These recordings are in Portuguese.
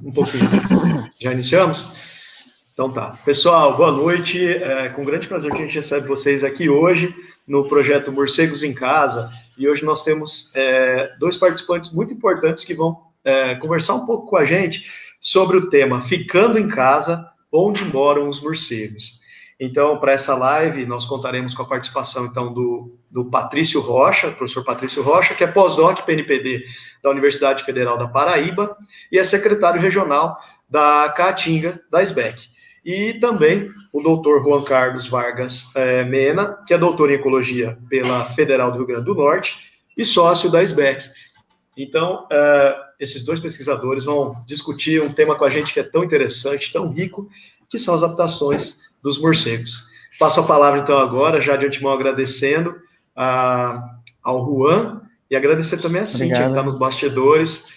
Um pouquinho. Já iniciamos? Então tá. Pessoal, boa noite. Com grande prazer que a gente recebe vocês aqui hoje no projeto Morcegos em Casa. E hoje nós temos dois participantes muito importantes que vão conversar um pouco com a gente sobre o tema Ficando em Casa, onde moram os morcegos. Então, para essa live, nós contaremos com a participação, então, do Patrício Rocha, professor Patrício Rocha, que é pós-doc PNPD da Universidade Federal da Paraíba e é secretário regional da Caatinga, da SBEC. E também o doutor Juan Carlos Vargas Mena, que é doutor em Ecologia pela Federal do Rio Grande do Norte e sócio da SBEC. Então, esses dois pesquisadores vão discutir um tema com a gente que é tão interessante, tão rico, que são as adaptações dos morcegos. Passo a palavra, então, agora, já de antemão agradecendo ao Juan e agradecer também a Cíntia, que está nos bastidores,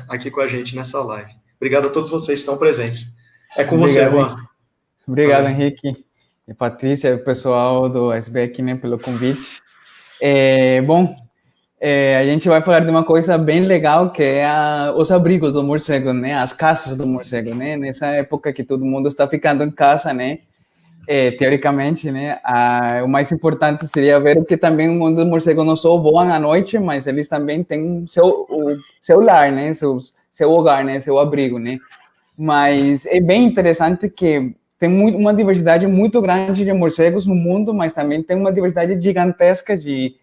aqui com a gente nessa live. Obrigado a todos vocês que estão presentes. É com você, Juan. Obrigado, Henrique, e Patrícia, e o pessoal do SBEC, né, pelo convite. A gente vai falar de uma coisa bem legal, que é os abrigos do morcego, né? As casas do morcego, né? Nessa época que todo mundo está ficando em casa, né? Teoricamente, né? O mais importante seria ver que também os morcegos não só voam à noite, mas eles também têm seu lar, né? Seu hogar, né? Seu abrigo, né? Mas é bem interessante que tem uma diversidade muito grande de morcegos no mundo, mas também tem uma diversidade gigantesca de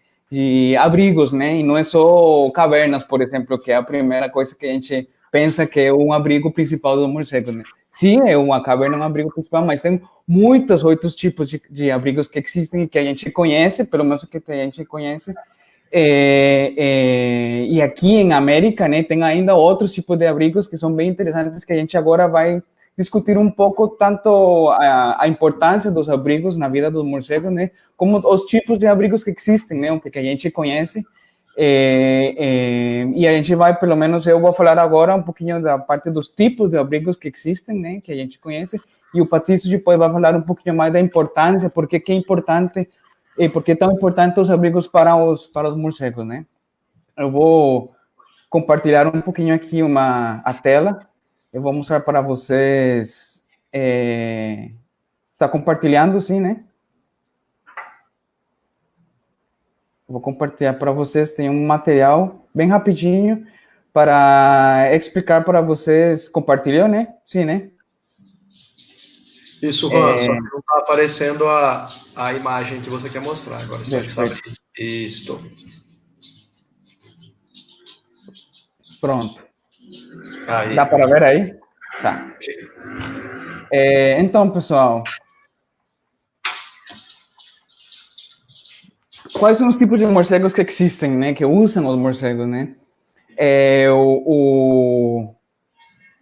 abrigos, né? E não é só cavernas, por exemplo, que é a primeira coisa que a gente pensa que é um abrigo principal do morcego, né? Sim, é uma caverna, um abrigo principal, mas tem muitos outros tipos de abrigos que existem, que a gente conhece, pelo menos que a gente conhece. E aqui em América, né, tem ainda outros tipos de abrigos que são bem interessantes, que a gente agora vai discutir um pouco tanto a importância dos abrigos na vida dos morcegos, né, como os tipos de abrigos que existem, né, que a gente conhece. E a gente vai, pelo menos eu vou falar agora um pouquinho da parte dos tipos de abrigos que existem, né, que a gente conhece, e o Patrício depois vai falar um pouquinho mais da importância, porque que é importante e por que é tão importante os abrigos para os morcegos, né? Eu vou compartilhar um pouquinho aqui a tela. Eu vou mostrar para vocês. Está compartilhando, sim, né? Eu vou compartilhar para vocês. Tem um material bem rapidinho para explicar para vocês. Compartilhou, né? Sim, né? Isso, Juan, só que não está aparecendo a imagem que você quer mostrar agora. Você pode saber. Isso. Pronto. Aí. Dá para ver aí? Tá. Então, pessoal, quais são os tipos de morcegos que existem, né? Que usam os morcegos, né?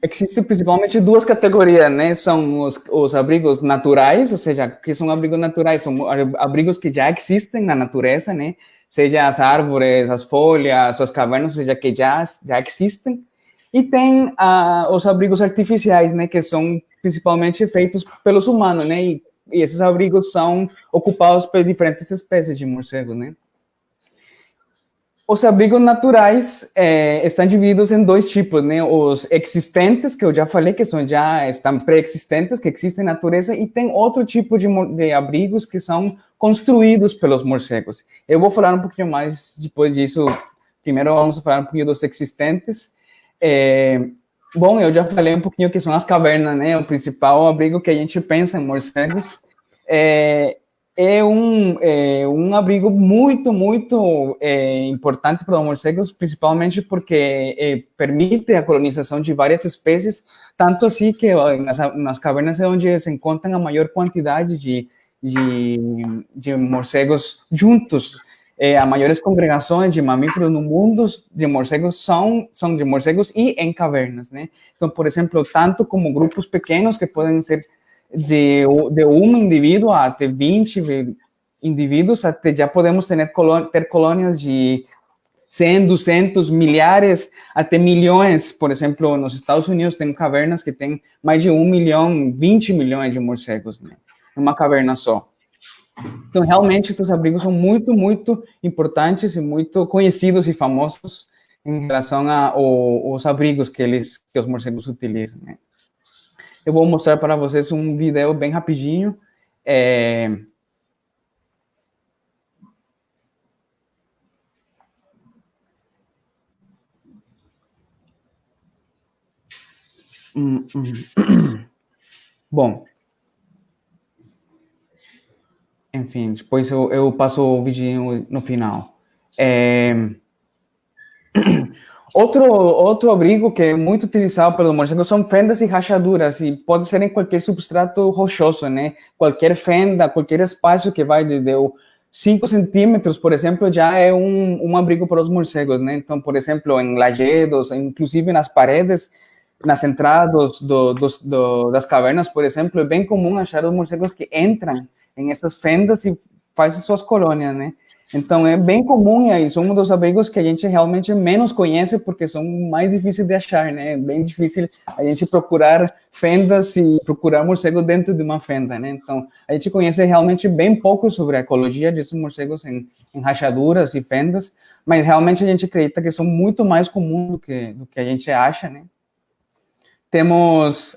Existem principalmente duas categorias, né? São os abrigos naturais, ou seja, que são abrigos naturais, são abrigos que já existem na natureza, né? Seja as árvores, as folhas, as cavernas, ou seja, que já existem. E tem os abrigos artificiais, né? Que são principalmente feitos pelos humanos, né? E esses abrigos são ocupados por diferentes espécies de morcego, né? Os abrigos naturais estão divididos em dois tipos, né? Os existentes, que eu já falei, que estão pré-existentes, que existem na natureza, e tem outro tipo de abrigos que são construídos pelos morcegos. Eu vou falar um pouquinho mais depois disso. Primeiro vamos falar um pouquinho dos existentes. Bom, eu já falei um pouquinho que são as cavernas, né? O principal abrigo que a gente pensa em morcegos é um abrigo muito, muito importante para os morcegos, principalmente porque permite a colonização de várias espécies, tanto assim que nas cavernas é onde se encontra a maior quantidade de morcegos juntos. As maiores congregações de mamíferos no mundo de morcegos são de morcegos e em cavernas, né? Então, por exemplo, tanto como grupos pequenos que podem ser de um indivíduo até 20 indivíduos, até já podemos ter colônias de 100, 200, milhares, até milhões. Por exemplo, nos Estados Unidos tem cavernas que tem mais de 1 milhão, 20 milhões de morcegos, né? Numa caverna só. Então, realmente, esses abrigos são muito, muito importantes e muito conhecidos e famosos em relação aos abrigos que os morcegos utilizam, né? Eu vou mostrar para vocês um vídeo bem rapidinho. Bom, enfim, depois eu passo o vídeo no final. Outro abrigo que é muito utilizado pelos morcegos são fendas e rachaduras, e pode ser em qualquer substrato rochoso, né? Qualquer fenda, qualquer espaço que vai de 5 centímetros, por exemplo, já é um abrigo para os morcegos, né? Então, por exemplo, em lajedos, inclusive nas paredes, nas entradas das cavernas, por exemplo, é bem comum achar os morcegos que entram em essas fendas e fazem suas colônias, né? Então, é bem comum, e são um dos abrigos que a gente realmente menos conhece, porque são mais difíceis de achar, né? É bem difícil a gente procurar fendas e procurar morcego dentro de uma fenda, né? Então, a gente conhece realmente bem pouco sobre a ecologia desses morcegos em rachaduras e fendas, mas realmente a gente acredita que são muito mais comuns do que a gente acha, né? Temos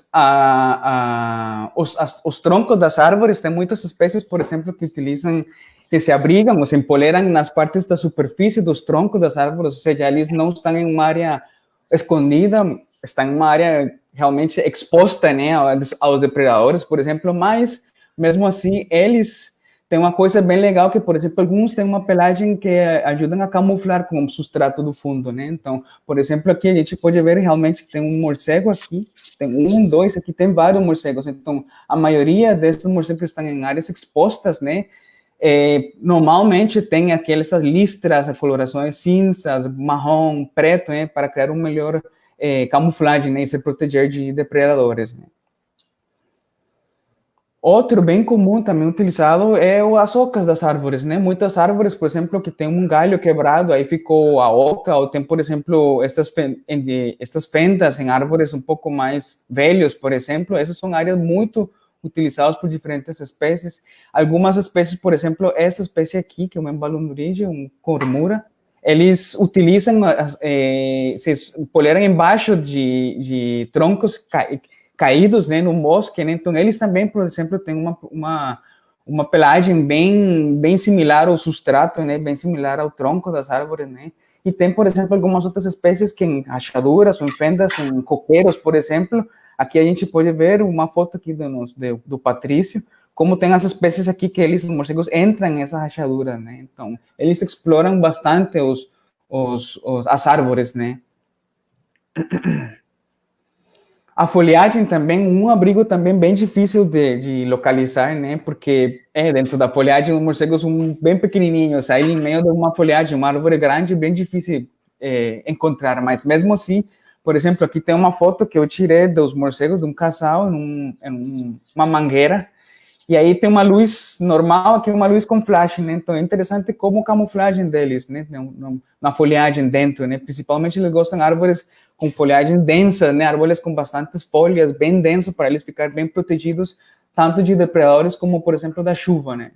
os troncos das árvores, tem muitas espécies, por exemplo, que se abrigam ou se empoleram nas partes da superfície dos troncos das árvores, ou seja, eles não estão em uma área escondida, estão em uma área realmente exposta, né, aos depredadores, por exemplo, mas, mesmo assim, eles têm uma coisa bem legal, que, por exemplo, alguns têm uma pelagem que ajudam a camuflar com o substrato do fundo, né? Então, por exemplo, aqui a gente pode ver realmente que tem um morcego aqui, tem 2, aqui tem vários morcegos. Então, a maioria desses morcegos que estão em áreas expostas, né, normalmente tem aquelas listras, colorações cinzas, marrom, preto, né, para criar uma melhor camuflagem, né, e se proteger de depredadores, né. Outro bem comum também utilizado é as ocas das árvores, né? Muitas árvores, por exemplo, que tem um galho quebrado, aí ficou a oca, ou tem, por exemplo, estas fendas em árvores um pouco mais velhos, por exemplo, essas são áreas muito utilizadas por diferentes espécies. Algumas espécies, por exemplo, essa espécie aqui, que é uma embalundurige, um cormura, eles utilizam, se poleram embaixo de troncos caídos, né, no bosque, né? Então eles também, por exemplo, têm uma pelagem bem similar ao substrato, né, bem similar ao tronco das árvores, né? E tem, por exemplo, algumas outras espécies que em rachaduras ou em fendas, em coqueiros, por exemplo. Aqui a gente pode ver uma foto aqui do Patrício, como tem as espécies aqui que os morcegos entram nessa rachadura, né? Então eles exploram bastante as árvores, né? A folhagem também, um abrigo também bem difícil de localizar, né? Porque dentro da folhagem os morcegos são bem pequenininhos, aí em meio de uma folhagem, uma árvore grande, bem difícil encontrar. Mas mesmo assim, por exemplo, aqui tem uma foto que eu tirei dos morcegos de um casal em uma mangueira, e aí tem uma luz normal, aqui uma luz com flash, né? Então é interessante como a camuflagem deles, né? Na folhagem dentro, né? Principalmente eles gostam de árvores com folhagem densa, né? Árvores com bastantes folhas, bem denso, para eles ficarem bem protegidos, tanto de depredadores como, por exemplo, da chuva, né?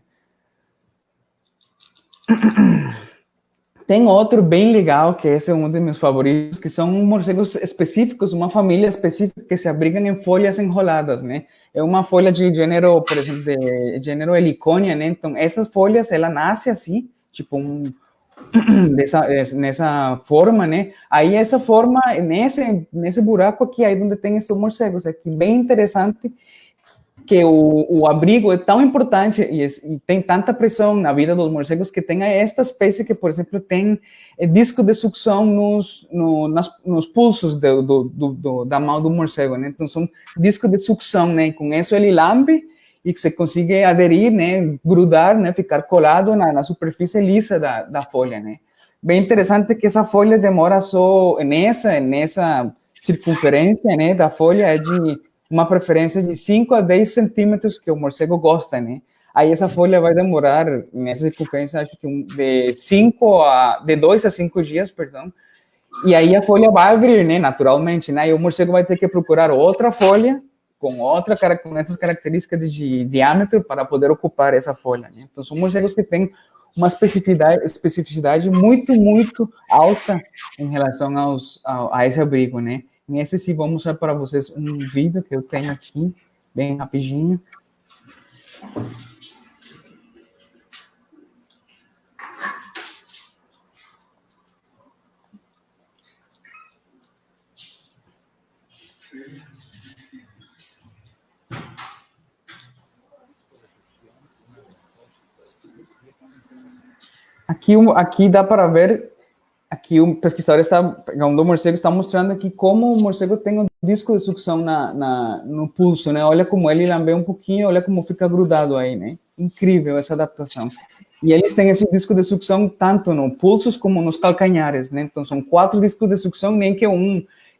Tem outro bem legal, que esse é um dos meus favoritos, que são morcegos específicos, uma família específica que se abrigam em folhas enroladas, né? É uma folha de gênero, por exemplo, de gênero Heliconia, né? Então, essas folhas, ela nasce assim, tipo nessa forma, né? Aí essa forma, nesse buraco aqui, aí onde tem esses morcegos, aqui bem interessante, que o abrigo é tão importante e tem tanta pressão na vida dos morcegos que tem esta espécie que, por exemplo, tem disco de sucção nos pulsos da mão do morcego, né? Então, são discos de sucção, né? Com isso ele lambe e você consegue aderir, né? Grudar, né? Ficar colado na superfície lisa da folha, né? Bem interessante que essa folha demora só nessa circunferência, né? Da folha é de uma preferência de 5 a 10 centímetros que o morcego gosta, né? Aí essa folha vai demorar, nessa circunferência, acho que de 2 a 5 dias, perdão. E aí a folha vai abrir, né, naturalmente, né? E o morcego vai ter que procurar outra folha com essas características de diâmetro para poder ocupar essa folha, né? Então, são morcegos que têm uma especificidade muito, muito alta em relação a esse abrigo, né? Nesse sim, vou mostrar para vocês um vídeo que eu tenho aqui, bem rapidinho. Aqui dá para ver, aqui o pesquisador está pegando o morcego, está mostrando aqui como o morcego tem um disco de sucção no pulso, né? Olha como ele lambeu um pouquinho, olha como fica grudado aí, né? Incrível essa adaptação. E eles têm esse disco de sucção tanto no pulsos como nos calcanhares, né? Então são 4 discos de sucção, nem que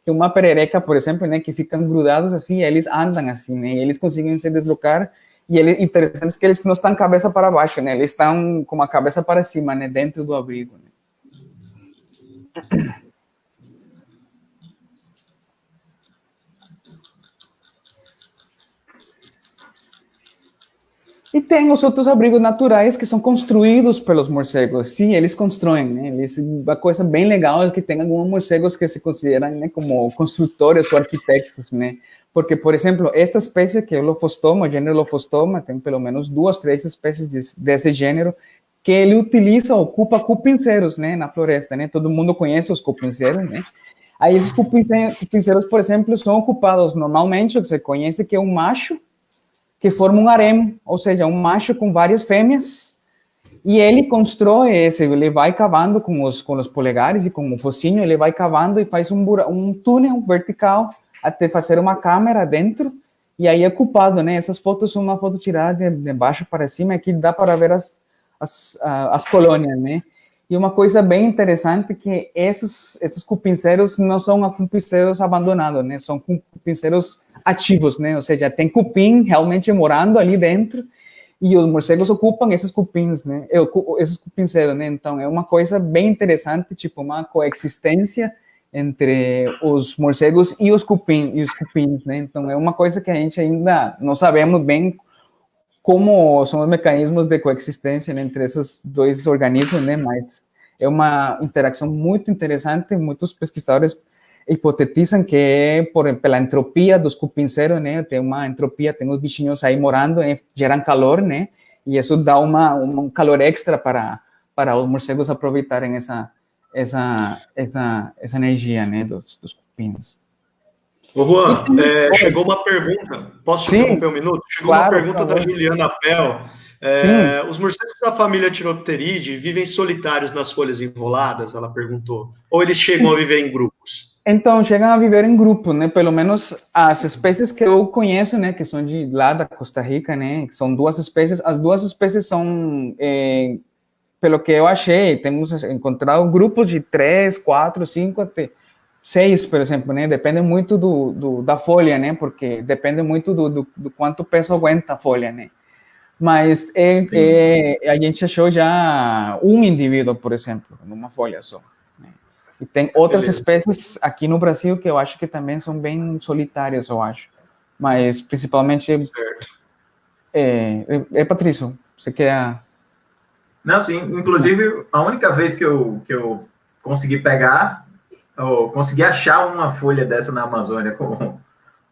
uma perereca, por exemplo, né? Que ficam grudados assim, e eles andam assim, né? E eles conseguem se deslocar. E é interessante que eles não estão cabeça para baixo, né? Eles estão com a cabeça para cima, né? Dentro do abrigo, né? E tem os outros abrigos naturais que são construídos pelos morcegos. Sim, eles constroem, né? Uma coisa bem legal é que tem alguns morcegos que se consideram, né, como construtores ou arquitetos, né? Porque, por exemplo, esta espécie que é o Lophostroma, o gênero Lophostroma, tem pelo menos 2, 3 espécies desse gênero que ele ocupa cupinceiros, né, na floresta, né? Todo mundo conhece os cupinceiros, né? Aí esses cupinceiros, por exemplo, são ocupados normalmente, o que se conhece que é um macho que forma um harém, ou seja, um macho com várias fêmeas, e ele constrói ele vai cavando com os polegares e com o focinho, ele vai cavando e faz um túnel vertical até fazer uma câmera dentro, e aí é ocupado, né? Essas fotos são uma foto tirada de baixo para cima, aqui dá para ver as colônias, né? E uma coisa bem interessante é que esses cupinceiros não são cupinceiros abandonados, né? São cupinceiros ativos, né? Ou seja, tem cupim realmente morando ali dentro e os morcegos ocupam esses cupins, né? Esses cupinceiros, né? Então, é uma coisa bem interessante, tipo uma coexistência entre os morcegos e os cupins, né? Então, é uma coisa que a gente ainda não sabemos bem como são os mecanismos de coexistência, né, entre esses dois organismos, né? Mas é uma interação muito interessante. Muitos pesquisadores hipotetizam que é pela entropia dos cupinceiros, né? Tem uma entropia, tem os bichinhos aí morando, né? Geram calor, né? E isso dá um calor extra para os morcegos aproveitarem essa energia, né? Dos cupins. Ô Juan, chegou uma pergunta, posso te interromper um minuto? Chegou uma pergunta da Juliana Pel. Os morcegos da família Tiropteridae vivem solitários nas folhas enroladas? Ela perguntou. Ou eles chegam a viver em grupos? Então, chegam a viver em grupo, né? Pelo menos as espécies que eu conheço, né? Que são de lá da Costa Rica, né? São 2 espécies. As 2 espécies são, pelo que eu achei, temos encontrado grupos de 3, 4, 5 até 6, por exemplo, né? Depende muito da folha, né? Porque depende muito do quanto peso aguenta a folha, né? Mas a gente achou já um indivíduo, por exemplo, numa folha só. Né? E tem outras espécies aqui no Brasil que eu acho que também são bem solitárias, eu acho. Mas principalmente... Patrício, você quer... Não, sim. Inclusive, a única vez que eu consegui pegar... Eu consegui achar uma folha dessa na Amazônia com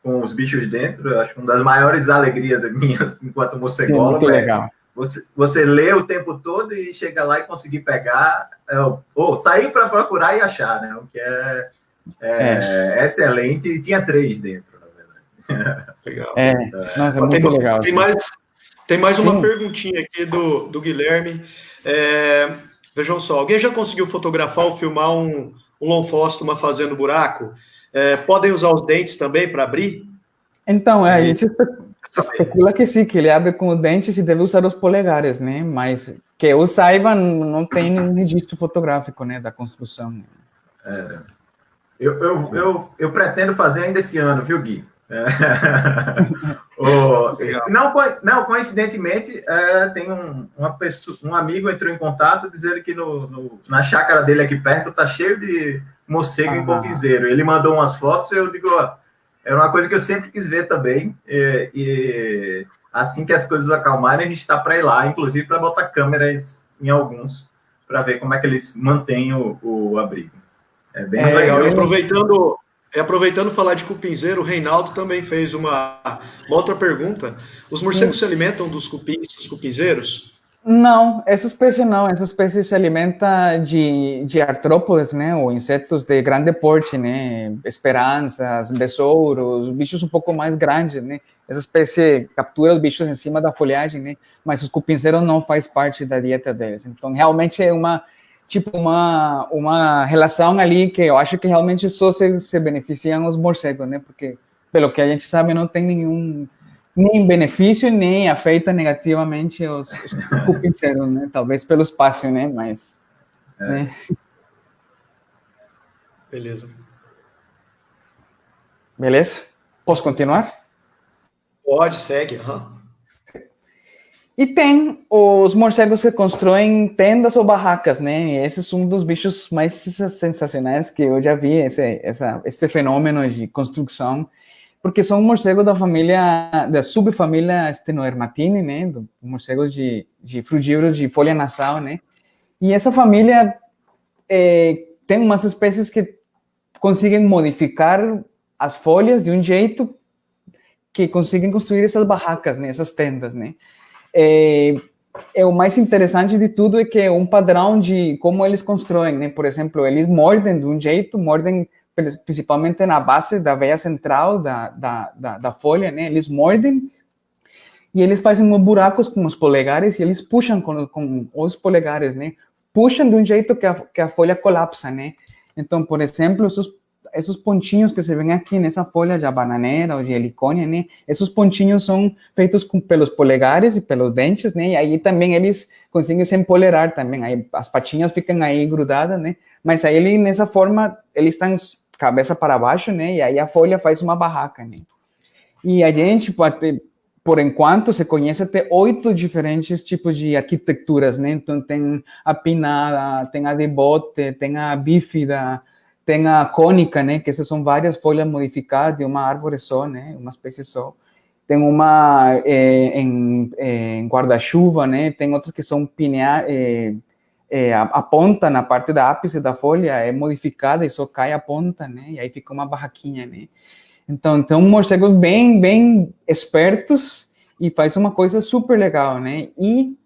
os bichos dentro. Acho que uma das maiores alegrias minhas enquanto morcególogo é legal. Você lê o tempo todo e chega lá e conseguir pegar, ou sair para procurar e achar, né? O que é excelente. E tinha 3 dentro, na verdade. Legal. Nossa, muito legal. Tem mais uma perguntinha aqui do Guilherme. Vejam só, alguém já conseguiu fotografar ou filmar um Lomphostoma fazendo buraco? Podem usar os dentes também para abrir? Então, a gente especula que sim, que ele abre com os dentes e deve usar os polegares, né? Mas que eu saiba, não tem nenhum registro fotográfico, né, da construção. Eu pretendo fazer ainda esse ano, viu, Gui? Não, coincidentemente, tem um amigo entrou em contato dizendo que na chácara dele aqui perto tá cheio de morcego em cupinzeiro. Ele mandou umas fotos e eu digo, era uma coisa que eu sempre quis ver também. E assim que as coisas acalmarem, a gente está para ir lá, inclusive para botar câmeras em alguns, para ver como é que eles mantêm o abrigo. É bem legal. E aproveitando falar de cupinzeiro, o Reinaldo também fez uma outra pergunta. Os morcegos se alimentam dos cupinzeiros? Não, essa espécie não. Essa espécie se alimenta de artrópodes, né? Ou insetos de grande porte, né? Esperanças, besouros, bichos um pouco mais grandes, né? Essa espécie captura os bichos em cima da folhagem, né? Mas os cupinzeiros não faz parte da dieta deles. Então, realmente é uma relação ali que eu acho que realmente só se beneficiam os morcegos, né? Porque, pelo que a gente sabe, não tem nem benefício, nem afeta negativamente os cupinzeiros, né? Talvez pelo espaço, né? Mas... Né? Beleza. Beleza? Posso continuar? Pode, segue. Uhum. E tem os morcegos que constroem tendas ou barracas, né? Esse é um dos bichos mais sensacionais que eu já vi, esse fenômeno de construção, porque são morcegos da subfamília Stenoermatini, né? Morcegos de frugívoros de folha nasal, né? E essa família tem umas espécies que conseguem modificar as folhas de um jeito que conseguem construir essas barracas, né? Essas tendas, né? O mais interessante de tudo é que é um padrão de como eles constroem, né? Por exemplo, eles mordem de um jeito, mordem principalmente na base da veia central da folha, né? Eles mordem e eles fazem buracos com os polegares e eles puxam com os polegares, né? Puxam de um jeito que a folha colapsa, né? Então, por exemplo, esses pontinhos que você vê aqui nessa folha de bananeira ou de helicônia, né? Esses pontinhos são feitos pelos polegares e pelos dentes, né? E aí também eles conseguem se empolerar também. Aí as patinhas ficam aí grudadas, né? Mas aí nessa forma, eles estão cabeça para baixo, né? E aí a folha faz uma barraca, né? E a gente, por enquanto, se conhece até 8 diferentes tipos de arquiteturas, né? Então tem a pinnata, tem a de bote, tem a bífida, tem a cônica, né, que essas são várias folhas modificadas de uma árvore só, né, uma espécie só. Tem uma em guarda-chuva, né, tem outras que são a ponta na parte da ápice da folha é modificada e só cai a ponta, né, e aí fica uma barraquinha, né. Então, morcegos bem espertos e faz uma coisa super legal, né, e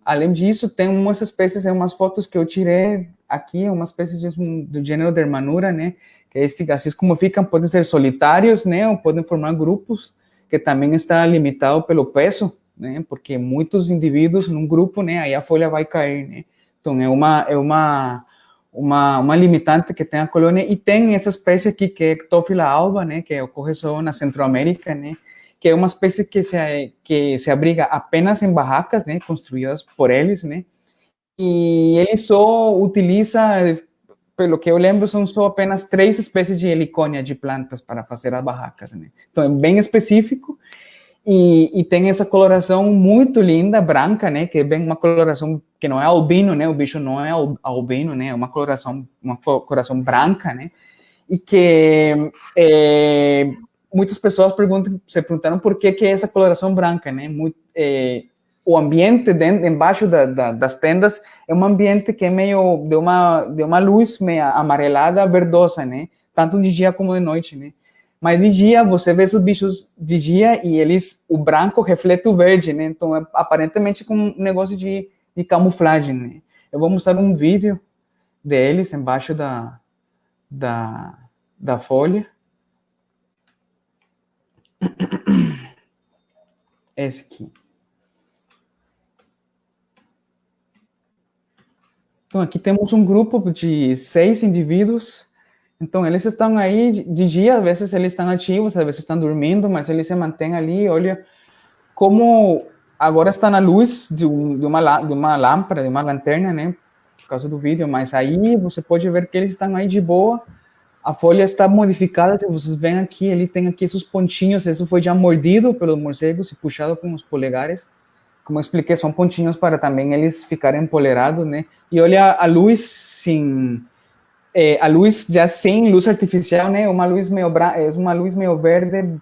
além disso, tem umas espécies, umas fotos que eu tirei aqui, umas espécies do gênero Dermanura, né? Que assim como ficam, podem ser solitários, né? Ou podem formar grupos, que também está limitado pelo peso, né? Porque muitos indivíduos num grupo, né? Aí a folha vai cair, né? Então, é uma limitante que tem a colônia. E tem essa espécie aqui, que é Ectophila alba, né? Que ocorre só na Centro-América, né? Que é uma espécie que se abriga apenas em barracas, né, construídas por eles, né, e ele só utiliza, pelo que eu lembro, são só apenas 3 espécies de helicônia de plantas para fazer as barracas, né. Então é bem específico e tem essa coloração muito linda, branca, né, que é bem uma coloração que não é albino, né, o bicho não é albino, né, é uma coloração branca, né, e que muitas pessoas se perguntaram por que é essa coloração branca, né? O ambiente embaixo das tendas é um ambiente que é meio de uma luz meio amarelada, verdosa, né? Tanto de dia como de noite, né? Mas de dia você vê os bichos de dia e o branco reflete o verde, né? Então é aparentemente com um negócio de camuflagem, né? Eu vou mostrar um vídeo deles embaixo da folha. Esse aqui. Então, aqui temos um grupo de 6 indivíduos. Então, eles estão aí de dia, às vezes eles estão ativos, às vezes estão dormindo, mas eles se mantêm ali. Olha como agora está na luz de uma lâmpada, de uma lanterna, né? Por causa do vídeo, mas aí você pode ver que eles estão aí de boa. A folha está modificada, se vocês veem aqui, ele tem aqui esses pontinhos, isso foi já mordido pelos morcegos e puxado com os polegares. Como eu expliquei, são pontinhos para também eles ficarem empolerados, né? E olha a luz a luz já sem luz artificial, né? Uma luz meio verde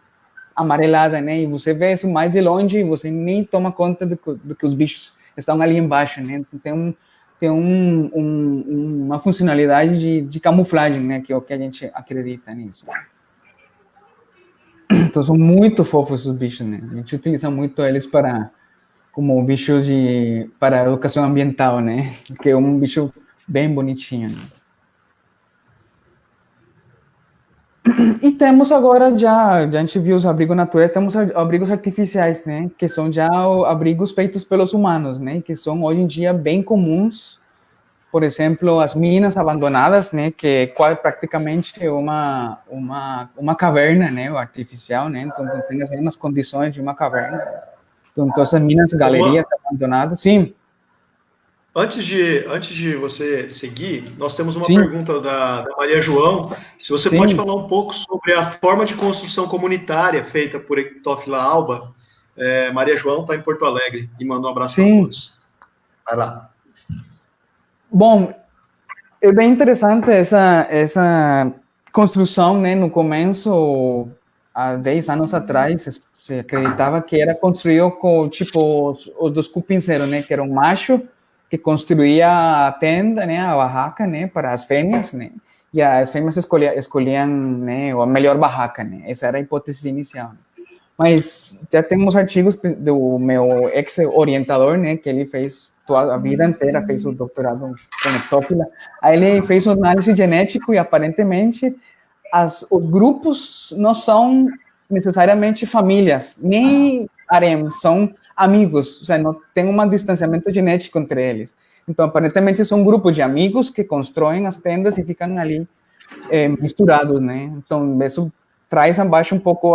amarelada, né? E você vê isso mais de longe e você nem toma conta do que os bichos estão ali embaixo, né? Então, tem uma funcionalidade de camuflagem, né? Que é o que a gente acredita nisso. Então, são muito fofos os bichos, né? A gente utiliza muito eles como bicho para educação ambiental, né? Que é um bicho bem bonitinho, né? E temos agora já a gente viu os abrigos naturais, temos abrigos artificiais, né? Que são já abrigos feitos pelos humanos, né? Que são hoje em dia bem comuns. Por exemplo, as minas abandonadas, né? Que praticamente é uma caverna, né? Artificial, né? Então tem as mesmas condições de uma caverna. Então essas minas, galerias abandonadas, sim. Antes de você seguir, nós temos uma pergunta da Maria João. Se você pode falar um pouco sobre a forma de construção comunitária feita por Ectophila alba. Maria João está em Porto Alegre e manda um abraço a todos. Vai lá. Bom, é bem interessante essa construção, né? No começo, há 10 anos atrás, se acreditava que era construído com, tipo, os dos cupinceiros, né? Que era um macho que construía a tenda, né, a barraca, né, para as fêmeas, né, e as fêmeas escolhiam, né, a melhor barraca, né, essa era a hipótese inicial. Mas já temos artigos do meu ex-orientador, né, que ele fez a vida inteira, fez o doutorado com Ectophila, aí ele fez uma análise genético e aparentemente os grupos não são necessariamente famílias, nem harem, são amigos, ou seja, não tem um distanciamento genético entre eles. Então, aparentemente, são um grupo de amigos que constroem as tendas e ficam ali misturados, né? Então, isso traz abaixo um pouco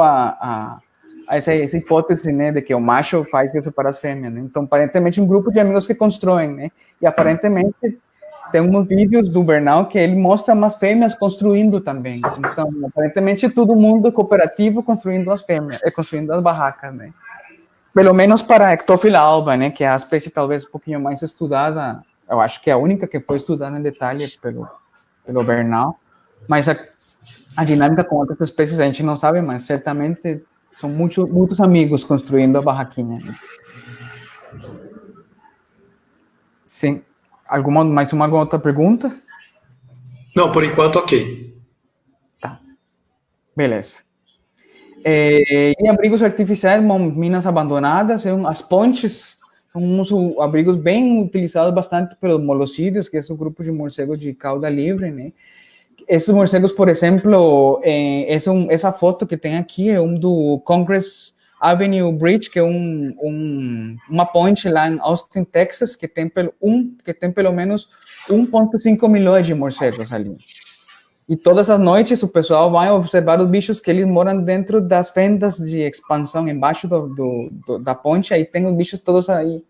essa hipótese, né, de que o macho faz isso para as fêmeas, né? Então, aparentemente, um grupo de amigos que constroem, né? E, aparentemente, tem uns vídeos do Bernal que ele mostra umas fêmeas construindo também. Então, aparentemente, todo mundo cooperativo construindo as fêmeas, construindo as barracas, né? Pelo menos para a Ectophila alba, né, que é a espécie talvez um pouquinho mais estudada, eu acho que é a única que foi estudada em detalhe pelo Bernal, mas a dinâmica com outras espécies a gente não sabe, mas certamente são muitos amigos construindo a barraquinha. Né? Sim. Alguma outra pergunta? Não, por enquanto, ok. Tá. Beleza. E abrigos artificiais, minas abandonadas, as pontes são uns abrigos bem utilizados bastante pelos molosídeos, que é o grupo de morcegos de cauda livre, né? Esses morcegos, por exemplo, essa foto que tem aqui é do Congress Avenue Bridge, que é uma ponte lá em Austin, Texas, que tem pelo menos 1,5 milhões de morcegos ali. E todas as noites o pessoal vai observar os bichos que eles moram dentro das fendas de expansão embaixo da ponte, aí tem os bichos todos aí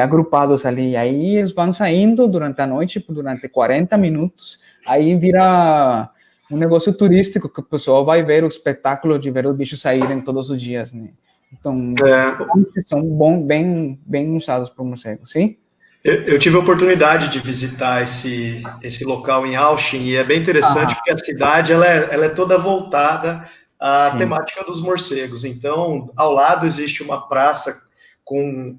agrupados ali, aí eles vão saindo durante a noite, durante 40 minutos, aí vira um negócio turístico que o pessoal vai ver o espetáculo de ver os bichos saírem todos os dias, né? Então, são bem usados por morcegos, sim? Eu tive a oportunidade de visitar esse local em Austin e é bem interessante porque a cidade ela é toda voltada à temática dos morcegos. Então, ao lado existe uma praça com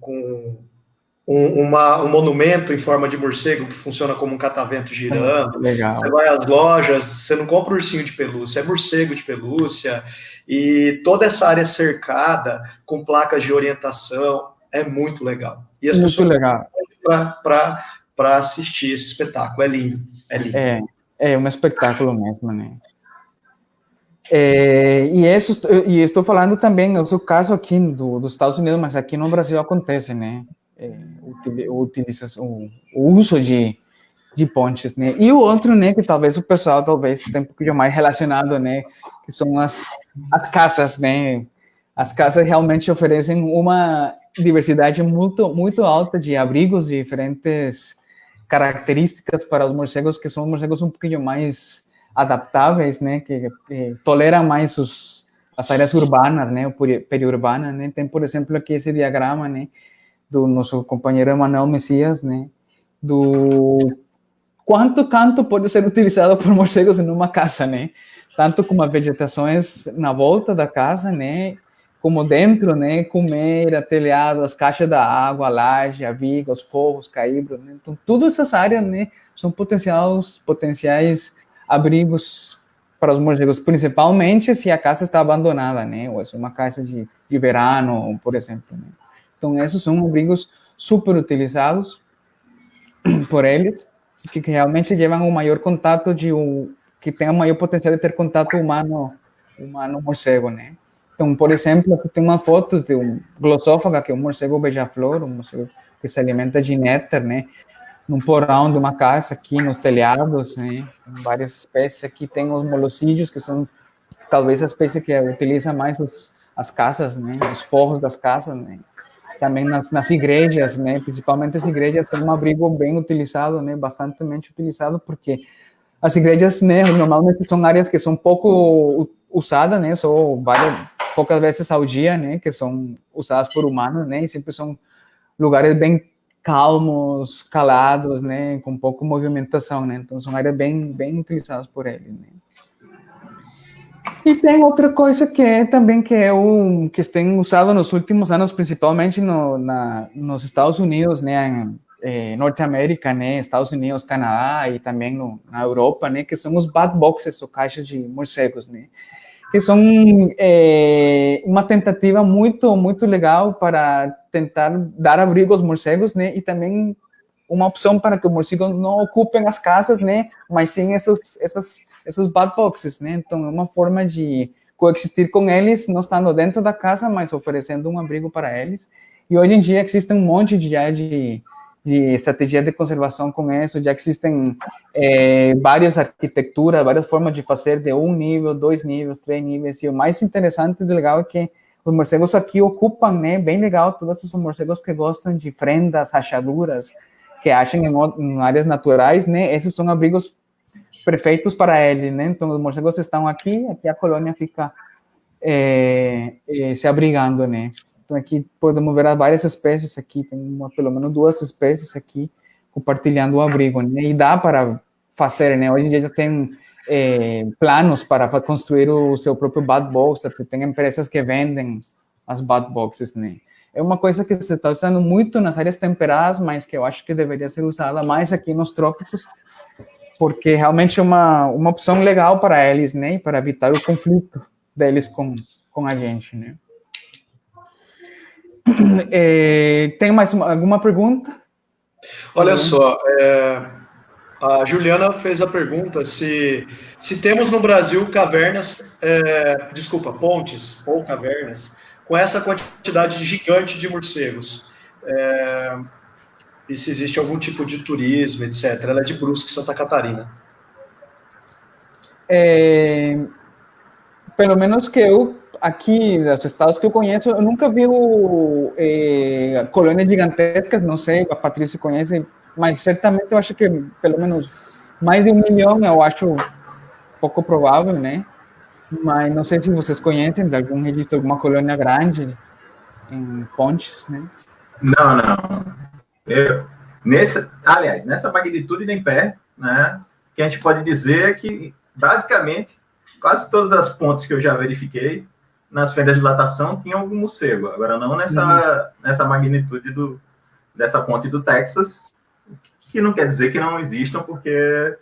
um monumento em forma de morcego que funciona como um catavento girando. Legal. Você vai às lojas, você não compra ursinho de pelúcia, é morcego de pelúcia. E toda essa área cercada com placas de orientação é muito legal. E as pessoas para assistir esse espetáculo. É lindo. É um espetáculo mesmo, né? E estou falando também, no seu caso aqui dos Estados Unidos, mas aqui no Brasil acontece, né? O uso de pontes, né? E o outro, né, que talvez o pessoal tenha um pouquinho mais relacionado, né, que são as casas, né? As casas realmente oferecem uma diversidade muito, muito alta de abrigos, de diferentes características para os morcegos, que são morcegos um pouquinho mais adaptáveis, né, que toleram mais as áreas urbanas, né, periurbanas, né. Tem, por exemplo, aqui esse diagrama, né, do nosso companheiro Emanuel Messias, né, do quanto canto pode ser utilizado por morcegos em uma casa, né, tanto como as vegetações na volta da casa, né, como dentro, né, comer, telhado, as caixas da água, a laje, a viga, os forros, caibros, né? Então, todas essas áreas, né, são potenciais abrigos para os morcegos, principalmente se a casa está abandonada, né, ou é uma casa de verano, por exemplo, né? Então, esses são abrigos super utilizados por eles, que realmente levam o maior contato que tem o maior potencial de ter contato humano-morcego, né? Então, por exemplo, aqui tem uma foto de um glossófaga, que é um morcego beija-flor, um morcego que se alimenta de néctar, né? Num porão de uma casa aqui nos telhados, né? Tem várias espécies aqui, tem os molosídeos, que são talvez a espécie que utiliza mais as casas, né? Os forros das casas, né? Também nas igrejas, né? Principalmente as igrejas é um abrigo bem utilizado, né? Bastante utilizado, porque as igrejas, né? Normalmente são áreas que são pouco usadas, né? Só poucas vezes ao dia, né? Que são usadas por humanos, né? E sempre são lugares bem calmos, calados, né? Com pouca movimentação, né? Então são áreas bem utilizadas por eles, né? E tem outra coisa que tem usado nos últimos anos, principalmente nos Estados Unidos, né, Norte-América, né, Estados Unidos, Canadá e também na Europa, né, que são os bat boxes, ou caixas de morcegos, né, que são uma tentativa muito legal para tentar dar abrigo aos morcegos, né, e também uma opção para que os morcegos não ocupem as casas, né, mas sim esses bat boxes, né? Então, é uma forma de coexistir com eles, não estando dentro da casa, mas oferecendo um abrigo para eles. E hoje em dia existe um monte de estratégia de conservação com isso, já existem várias arquiteturas, várias formas de fazer de 1 nível, 2 níveis, 3 níveis, e o mais interessante e legal é que os morcegos aqui ocupam, né, bem legal, todos esses morcegos que gostam de fendas, rachaduras, que acham em áreas naturais, né, esses são abrigos perfeitos para ele, né? Então, os morcegos estão aqui a colônia fica se abrigando, né? Então, aqui podemos ver várias espécies aqui, tem pelo menos 2 espécies aqui compartilhando o abrigo, né? E dá para fazer, né? Hoje em dia já tem planos para construir o seu próprio bat box, tem empresas que vendem as bat boxes, né? É uma coisa que se está usando muito nas áreas temperadas, mas que eu acho que deveria ser usada mais aqui nos trópicos, porque realmente é uma opção legal para eles, né? Para evitar o conflito deles com a gente, né? Tem mais alguma pergunta? Olha só, a Juliana fez a pergunta se temos no Brasil pontes ou cavernas com essa quantidade gigante de morcegos. E se existe algum tipo de turismo, etc. Ela é de Brusque, Santa Catarina. Pelo menos que eu, aqui, nos estados que eu conheço, eu nunca vi colônias gigantescas, não sei, a Patrícia conhece, mas certamente eu acho que pelo menos mais de 1 milhão, eu acho pouco provável, né? Mas não sei se vocês conhecem de algum registro, alguma colônia grande em Pontes, né? Não. Nessa magnitude nem perto, né? Que a gente pode dizer que, basicamente, quase todas as pontes que eu já verifiquei, nas fendas de dilatação, tinham algum morcego. Agora, não nessa magnitude dessa ponte do Texas, que não quer dizer que não existam, porque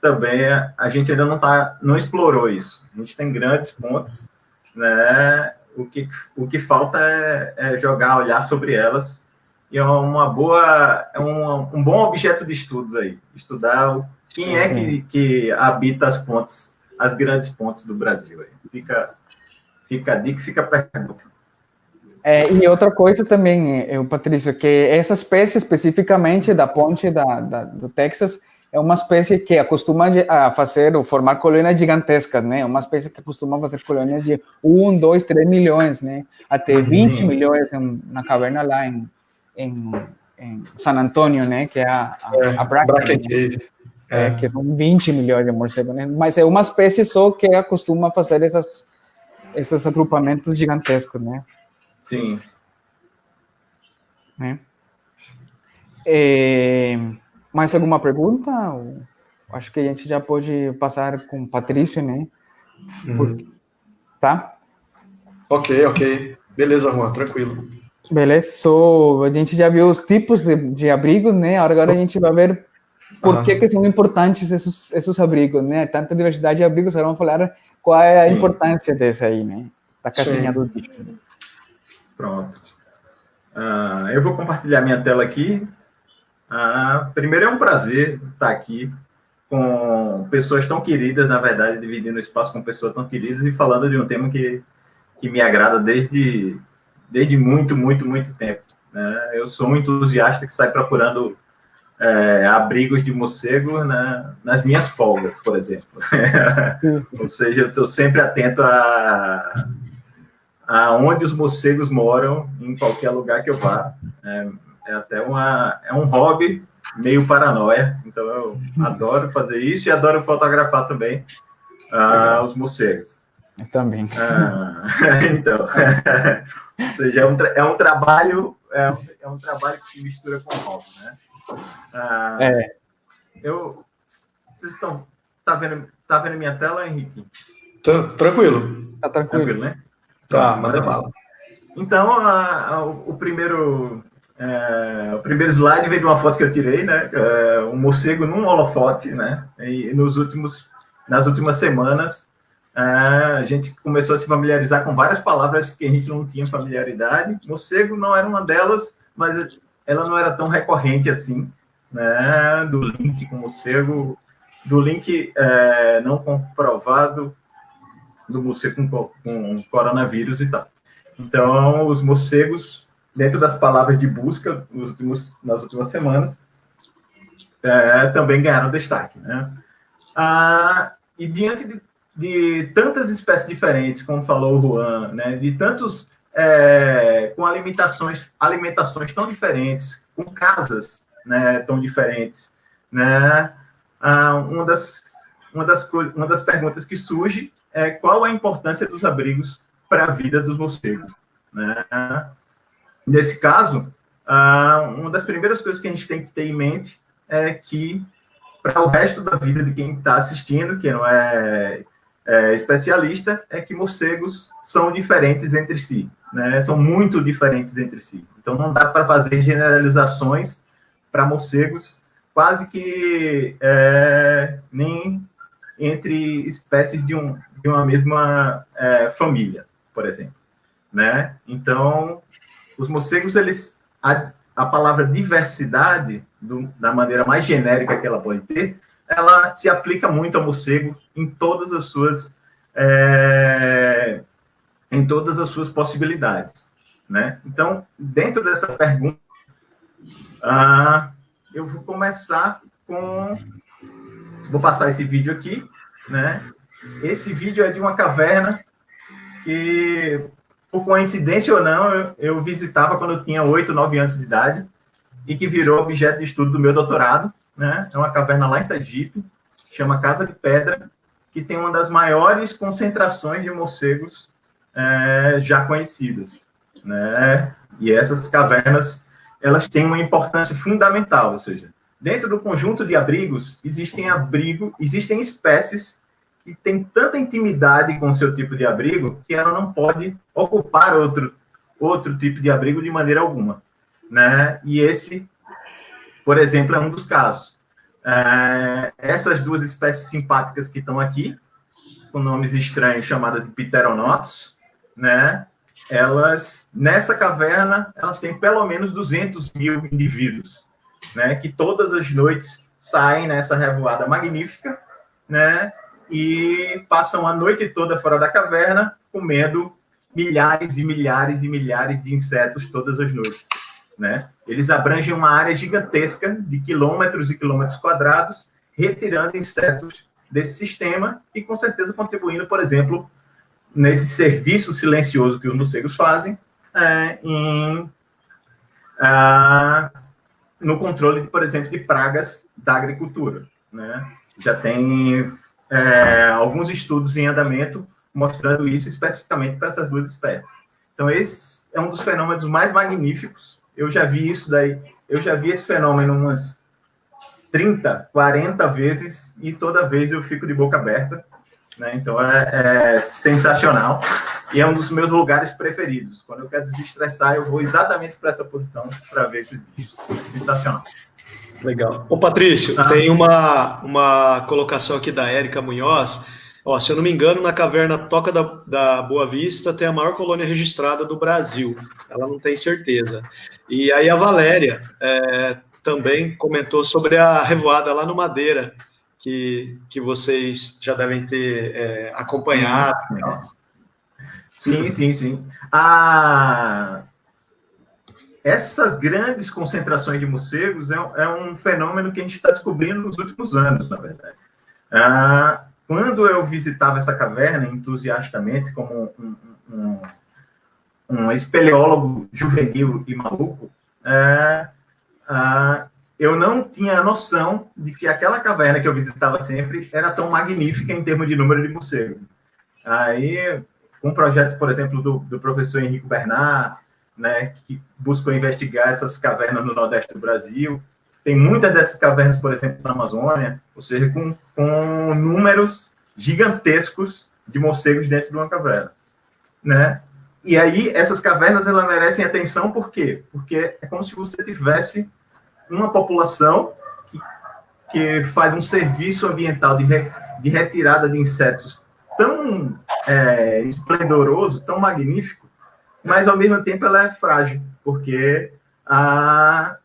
também a gente ainda não explorou isso. A gente tem grandes pontes, né? O que falta é olhar sobre elas, e é um bom objeto de estudos aí, estudar quem é que habita as pontes, as grandes pontes do Brasil. Aí. Fica a dica, fica a pergunta. E outra coisa também, Patrício, que essa espécie especificamente da ponte do Texas é uma espécie que acostuma a fazer ou formar colônias gigantescas, né? Uma espécie que costuma fazer colônias de 1, 2, 3 milhões, né? Até 20 milhões na caverna lá em San Antônio, né? Que é a Bracken Cave. Que são 20 milhões de morcegos, né? Mas é uma espécie só que acostuma a fazer esses agrupamentos gigantescos, né? Sim. Mais alguma pergunta? Acho que a gente já pode passar com o Patrício, né? Tá? Ok. Beleza, Juan, tranquilo. Beleza, a gente já viu os tipos de abrigos, né? Agora a gente vai ver por que são importantes esses abrigos, né? Tanta diversidade de abrigos, agora vamos falar qual é a importância desse aí, né? Da casinha do bicho. Pronto. Eu vou compartilhar minha tela aqui. Primeiro, é um prazer estar aqui com pessoas tão queridas, na verdade, dividindo o espaço com pessoas tão queridas e falando de um tema que me agrada desde muito, muito, muito tempo. Né? Eu sou um entusiasta que sai procurando abrigos de morcego, né, nas minhas folgas, por exemplo. Ou seja, eu estou sempre atento a onde os morcegos moram, em qualquer lugar que eu vá. É até um hobby meio paranoia, então eu adoro fazer isso e adoro fotografar também os morcegos. Eu também. Então, ou seja, é um trabalho que se mistura com o hobby, né? Vocês tá vendo minha tela, Henrique? Tranquilo. Tá tranquilo, né? Tá, manda bala. Então, o primeiro slide veio de uma foto que eu tirei, né? Um morcego num holofote, né? E nas últimas semanas, a gente começou a se familiarizar com várias palavras que a gente não tinha familiaridade. Morcego não era uma delas, mas ela não era tão recorrente assim, né? Do link com morcego, do link não comprovado do morcego com coronavírus e tal. Então, os morcegos, dentro das palavras de busca nas últimas semanas, também ganharam destaque, né? E diante de tantas espécies diferentes, como falou o Juan, né, de tantos com alimentações tão diferentes, com casas, né, tão diferentes, né, uma das perguntas que surge é qual a importância dos abrigos para a vida dos morcegos, né? Nesse caso, uma das primeiras coisas que a gente tem que ter em mente é que, para o resto da vida de quem está assistindo, que não é especialista, é que morcegos são diferentes entre si, né? São muito diferentes entre si. Então, não dá para fazer generalizações para morcegos, quase que nem entre espécies de uma mesma família, por exemplo, né? Então, os morcegos, a palavra diversidade, da maneira mais genérica que ela pode ter, ela se aplica muito ao morcego em todas as suas possibilidades, né? Então, dentro dessa pergunta, eu vou começar vou passar esse vídeo aqui, né? Esse vídeo é de uma caverna que, por coincidência ou não, eu visitava quando eu tinha 8, 9 anos de idade e que virou objeto de estudo do meu doutorado, né? É uma caverna lá em Sergipe, chama Casa de Pedra, que tem uma das maiores concentrações de morcegos já conhecidas, né? E essas cavernas, elas têm uma importância fundamental, ou seja, dentro do conjunto de abrigos, existem espécies que têm tanta intimidade com o seu tipo de abrigo que ela não pode ocupar outro tipo de abrigo de maneira alguma, né? E esse, por exemplo, é um dos casos. Essas duas espécies simpáticas que estão aqui, com nomes estranhos, chamadas de pteronotos, né? Nessa caverna, elas têm pelo menos 200 mil indivíduos, né, que todas as noites saem nessa revoada magnífica, né, e passam a noite toda fora da caverna, comendo milhares e milhares e milhares de insetos todas as noites, né? Eles abrangem uma área gigantesca de quilômetros e quilômetros quadrados, retirando insetos desse sistema e, com certeza, contribuindo, por exemplo, nesse serviço silencioso que os morcegos fazem, no controle, por exemplo, de pragas da agricultura, né? Já tem alguns estudos em andamento mostrando isso especificamente para essas duas espécies. Então, esse é um dos fenômenos mais magníficos. Eu já vi esse fenômeno umas 30, 40 vezes e toda vez eu fico de boca aberta, né? Então, é sensacional. e é um dos meus lugares preferidos. Quando eu quero desestressar, eu vou exatamente para essa posição para ver esses bichos. Sensacional. Legal. Ô, Patrício, tem uma colocação aqui da Érica Munhoz. Ó, se eu não me engano, na caverna Toca da Boa Vista tem a maior colônia registrada do Brasil. Ela não tem certeza. E aí a Valéria também comentou sobre a revoada lá no Madeira, que vocês já devem ter acompanhado. Sim. Essas grandes concentrações de morcegos é um fenômeno que a gente está descobrindo nos últimos anos, na verdade. Quando eu visitava essa caverna entusiastamente, como um espeleólogo juvenil e maluco, eu não tinha noção de que aquela caverna que eu visitava sempre era tão magnífica em termos de número de morcegos. Aí, um projeto, por exemplo, do professor Henrique Bernard, né, que buscou investigar essas cavernas no Nordeste do Brasil. Tem muitas dessas cavernas, por exemplo, na Amazônia, ou seja, com números gigantescos de morcegos dentro de uma caverna, né? E aí, essas cavernas, elas merecem atenção, por quê? Porque é como se você tivesse uma população que faz um serviço ambiental de retirada de insetos tão esplendoroso, tão magnífico, mas, ao mesmo tempo, ela é frágil, porque as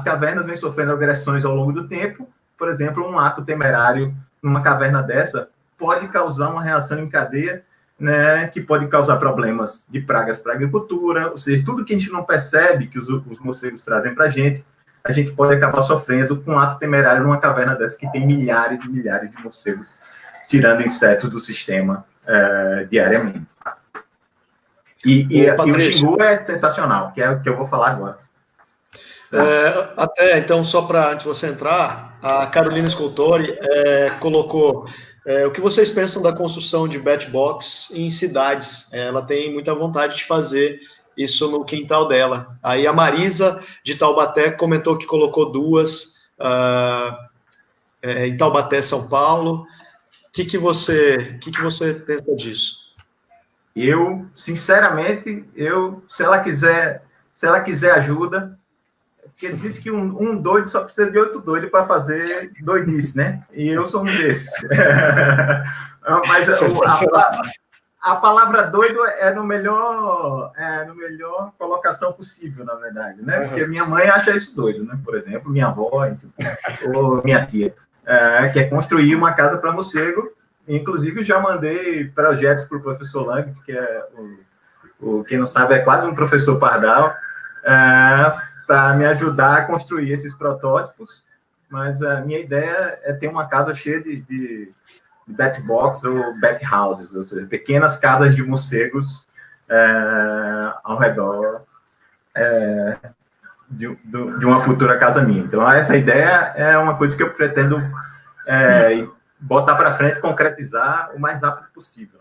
cavernas vêm sofrendo agressões ao longo do tempo. Por exemplo, um ato temerário numa caverna dessa pode causar uma reação em cadeia, né, que pode causar problemas de pragas para a agricultura, ou seja, tudo que a gente não percebe que os morcegos trazem para a gente pode acabar sofrendo com um ato temerário numa caverna dessa que tem milhares e milhares de morcegos tirando insetos do sistema diariamente. E o Xingu é sensacional, que é o que eu vou falar agora. Então, só para antes de você entrar, a Carolina Scultori colocou o que vocês pensam da construção de batbox em cidades. Ela tem muita vontade de fazer isso no quintal dela. Aí a Marisa, de Taubaté, comentou que colocou 2 em Taubaté, São Paulo. O que você pensa disso? Eu, sinceramente, se ela quiser ajuda, porque ele disse que um doido só precisa de 8 doidos para fazer doidice, né? E eu sou um desses. Mas a palavra doido é no melhor colocação possível, na verdade, né? Porque minha mãe acha isso doido, né? Por exemplo, minha avó, ou minha tia, que é construir uma casa para morcego. Inclusive, já mandei projetos para o professor Lang, que é quem não sabe, é quase um professor pardal, para me ajudar a construir esses protótipos. Mas a minha ideia é ter uma casa cheia de bat-box ou bat-houses, ou seja, pequenas casas de morcegos ao redor de uma futura casa minha. Então, essa ideia é uma coisa que eu pretendo botar para frente, concretizar o mais rápido possível.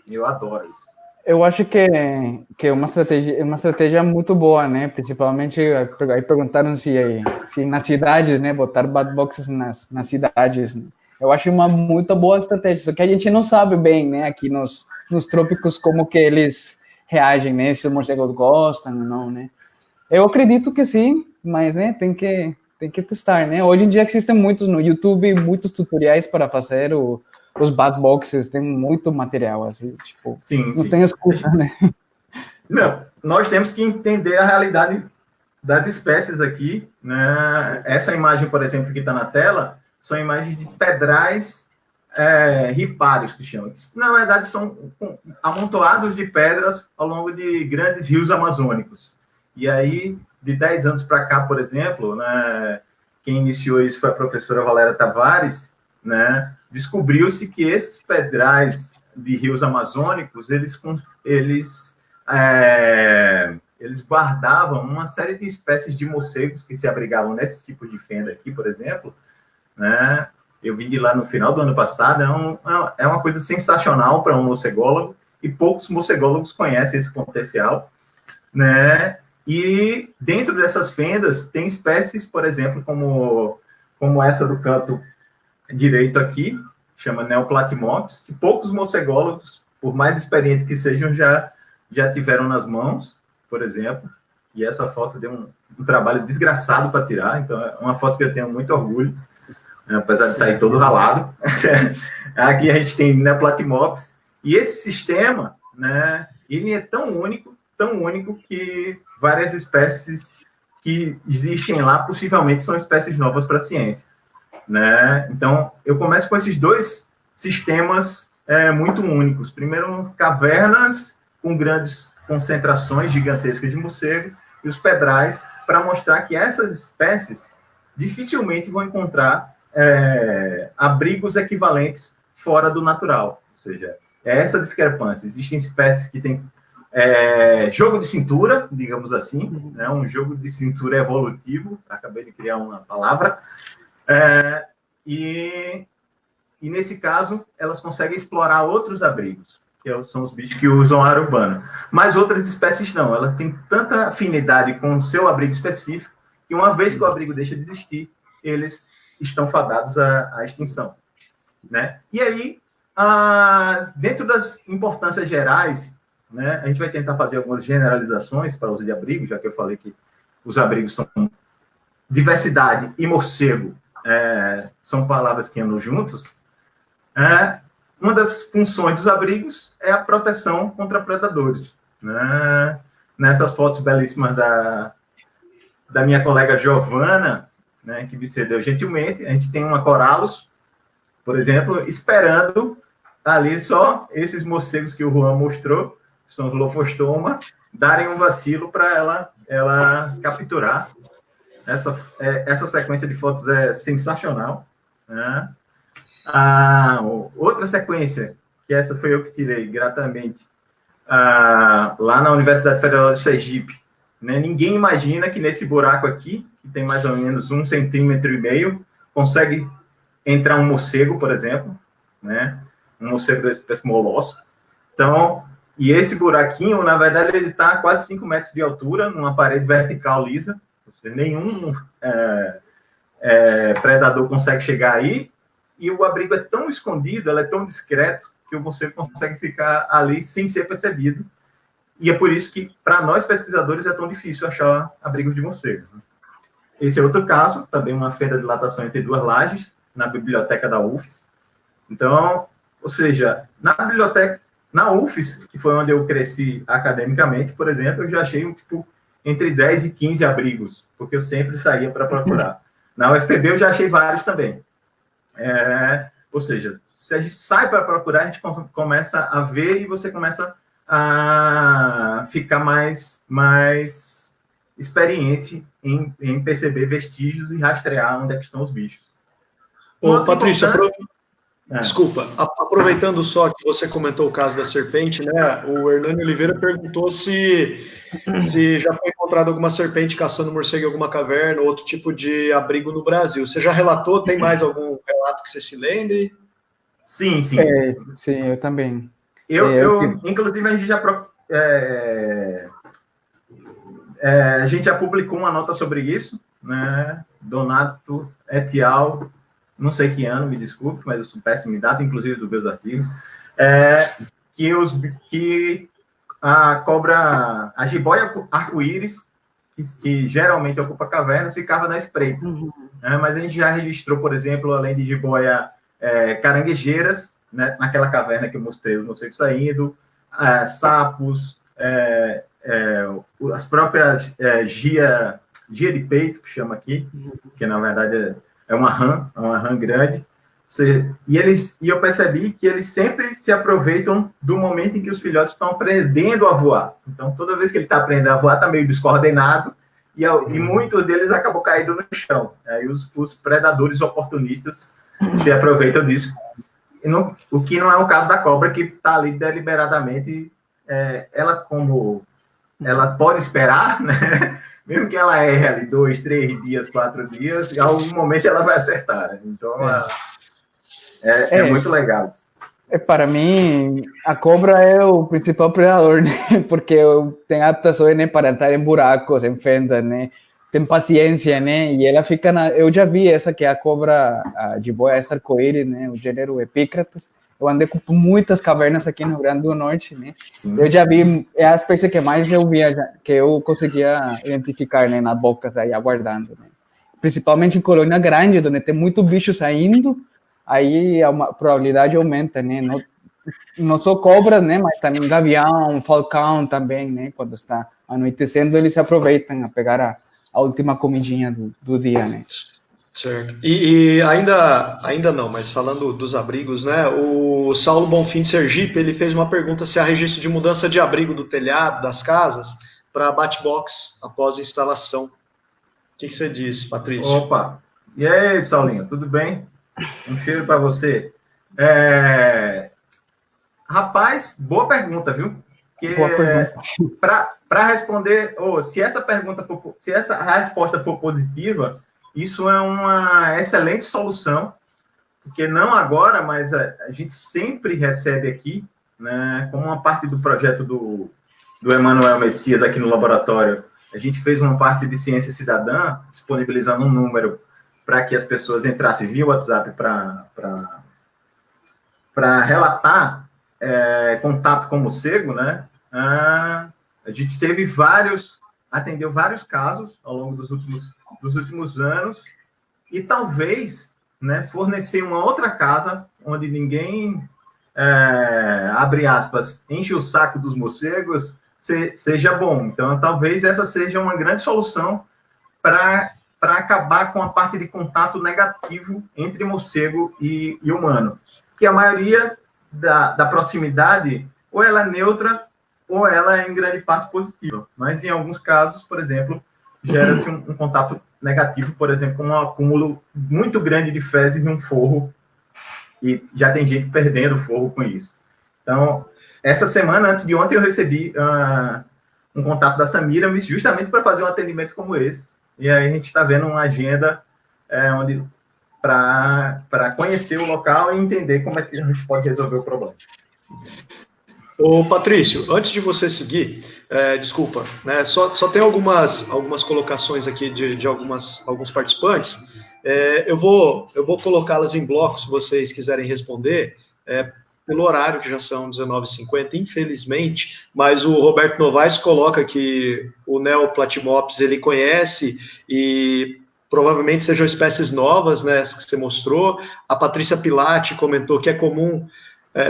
Eu adoro isso. Eu acho que é uma estratégia muito boa, né? Principalmente, aí perguntaram se nas cidades, né? Botar batboxes nas cidades. Né? Eu acho uma muito boa estratégia, só que a gente não sabe bem, né? Aqui nos trópicos, como que eles reagem, né? Se os morcegos gostam ou não, né? Eu acredito que sim, mas, né? Tem que testar, né? Hoje em dia existem muitos no YouTube, muitos tutoriais para fazer os batboxes, tem muito material, assim, tipo, não tem excusa, né? Não, nós temos que entender a realidade das espécies aqui, né? Essa imagem, por exemplo, que está na tela, são imagens de pedrais ripários, que chamam. Na verdade, são amontoados de pedras ao longo de grandes rios amazônicos. E aí, de 10 anos para cá, por exemplo, né, quem iniciou isso foi a professora Valéria Tavares, né, descobriu-se que esses pedrais de rios amazônicos, eles guardavam uma série de espécies de morcegos que se abrigavam nesse tipo de fenda aqui, por exemplo, né? Eu vim de lá no final do ano passado, é uma coisa sensacional para um morcególogo, e poucos morcególogos conhecem esse potencial, né? E dentro dessas fendas tem espécies, por exemplo, como essa do canto direito aqui, chama Neoplatimops, que poucos morcególogos por mais experientes que sejam, já tiveram nas mãos, por exemplo, e essa foto deu um trabalho desgraçado para tirar, então é uma foto que eu tenho muito orgulho, apesar de sair todo ralado. Aqui a gente tem Neoplatymops, e esse sistema, né, ele é tão único que várias espécies que existem lá possivelmente são espécies novas para a ciência, né? Então, eu começo com esses dois sistemas muito únicos. Primeiro, cavernas com grandes concentrações gigantescas de morcego e os pedrais, para mostrar que essas espécies dificilmente vão encontrar abrigos equivalentes fora do natural. Ou seja, é essa discrepância. Existem espécies que têm jogo de cintura, digamos assim, né? Um jogo de cintura evolutivo, acabei de criar uma palavra, e nesse caso, elas conseguem explorar outros abrigos, que são os bichos que usam a área urbana. Mas outras espécies não, ela tem tanta afinidade com o seu abrigo específico, que uma vez que o abrigo deixa de existir, eles estão fadados à extinção, né? E aí, dentro das importâncias gerais, né, a gente vai tentar fazer algumas generalizações para uso de abrigo, já que eu falei que os abrigos são diversidade e morcego, são palavras que andam juntos. Uma das funções dos abrigos é a proteção contra predadores, né? Nessas fotos belíssimas da minha colega Giovana, né, que me cedeu gentilmente, a gente tem uma Corallus, por exemplo, esperando ali só esses morcegos que o Juan mostrou, que são os Lophostoma, darem um vacilo para ela capturar. Essa sequência de fotos é sensacional, né? Outra sequência, que essa foi eu que tirei gratamente, lá na Universidade Federal de Sergipe, né? Ninguém imagina que nesse buraco aqui, que tem mais ou menos 1,5 centímetro, consegue entrar um morcego, por exemplo, né? Um morcego da espécie molosco. Então, e esse buraquinho, na verdade, ele está a quase 5 metros de altura, numa parede vertical lisa. Nenhum predador consegue chegar aí, e o abrigo é tão escondido, ele é tão discreto, que o morcego consegue ficar ali sem ser percebido. E é por isso que, para nós pesquisadores, é tão difícil achar abrigos de morcego. Esse é outro caso, também uma fendadilatação entre duas lajes, na biblioteca da UFES. Então, ou seja, na UFES, que foi onde eu cresci academicamente, por exemplo, eu já achei entre 10 e 15 abrigos, porque eu sempre saía para procurar. Na UFPB eu já achei vários também. Ou seja, se a gente sai para procurar, a gente começa a ver e você começa a ficar mais experiente em perceber vestígios e rastrear onde é que estão os bichos. Ô, Patrícia, desculpa, aproveitando só que você comentou o caso da serpente, né? O Hernani Oliveira perguntou se já foi encontrado alguma serpente caçando morcego em alguma caverna, ou outro tipo de abrigo no Brasil. Você já relatou? Tem mais algum relato que você se lembre? Sim. Sim, eu também. Inclusive, a gente já publicou uma nota sobre isso, né? Donato et al., não sei que ano, me desculpe, mas eu sou péssimo em data, inclusive dos meus artigos, que a cobra, a jiboia arco-íris, que geralmente ocupa cavernas, ficava na espreita. Mas a gente já registrou, por exemplo, além de jiboia, caranguejeiras, né, naquela caverna que eu mostrei os morcegos saindo, sapos, as próprias gia de peito, que chama aqui, que na verdade é uma rã grande. E eu percebi que eles sempre se aproveitam do momento em que os filhotes estão aprendendo a voar. Então, toda vez que ele está aprendendo a voar, está meio descoordenado, e muitos deles acabam caindo no chão. Aí os predadores oportunistas se aproveitam disso. O que não é o caso da cobra, que está ali deliberadamente. Ela pode esperar, né? Mesmo que ela erre ali 2, 3 dias, 4 dias, em algum momento ela vai acertar. Então, é muito legal. Para mim, a cobra é o principal predador, né? Porque tem adaptações, né, para entrar em buracos, em fendas, né? Tem paciência, né? E ela fica eu já vi essa que é a cobra, a jiboia arco-íris, né? O gênero Epícrates. eu andei por muitas cavernas aqui no Rio Grande do Norte, né? Sim. Eu já vi, é a espécie que mais eu via, que eu conseguia identificar, né, nas bocas aí, aguardando, né? Principalmente em colônia grande, onde tem muito bicho saindo, aí a probabilidade aumenta, né? Não só cobras, né, mas também gavião, falcão também, né? Quando está anoitecendo, eles se aproveitam a pegar a última comidinha do dia, né? Certo. E ainda não, mas falando dos abrigos, né? O Saulo Bonfim de Sergipe, ele fez uma pergunta se há registro de mudança de abrigo do telhado, das casas, para batbox após a instalação. O que você diz, Patrício? Opa! E aí, Saulinho, tudo bem? Um cheiro para você. Rapaz, boa pergunta, viu? Boa pergunta. Para responder, se essa resposta for positiva, isso é uma excelente solução, porque não agora, mas a gente sempre recebe aqui, né, como uma parte do projeto do Emanuel Messias aqui no laboratório, a gente fez uma parte de ciência cidadã, disponibilizando um número para que as pessoas entrassem via WhatsApp para relatar contato com o morcego, né? A gente atendeu vários casos ao longo dos últimos anos e talvez, né, fornecer uma outra casa onde ninguém, abre aspas, enche o saco dos morcegos, seja bom. Então, talvez essa seja uma grande solução para acabar com a parte de contato negativo entre morcego e humano. Que a maioria da proximidade, ou ela é neutra, ou ela é em grande parte positiva. Mas, em alguns casos, por exemplo, gera-se um contato negativo, por exemplo, com um acúmulo muito grande de fezes num forro, e já tem gente perdendo o forro com isso. Então, essa semana, antes de ontem, eu recebi um contato da Samira, justamente para fazer um atendimento como esse. E aí a gente está vendo uma agenda para conhecer o local e entender como é que a gente pode resolver o problema. Ô, Patrício, antes de você seguir, desculpa, né, só tem algumas colocações aqui de alguns participantes. Eu vou colocá-las em blocos, se vocês quiserem responder, pelo horário, que já são 19h50, infelizmente, mas o Roberto Novaes coloca que o Neoplatymops ele conhece e provavelmente sejam espécies novas, né, que você mostrou. A Patrícia Pilati comentou que é comum,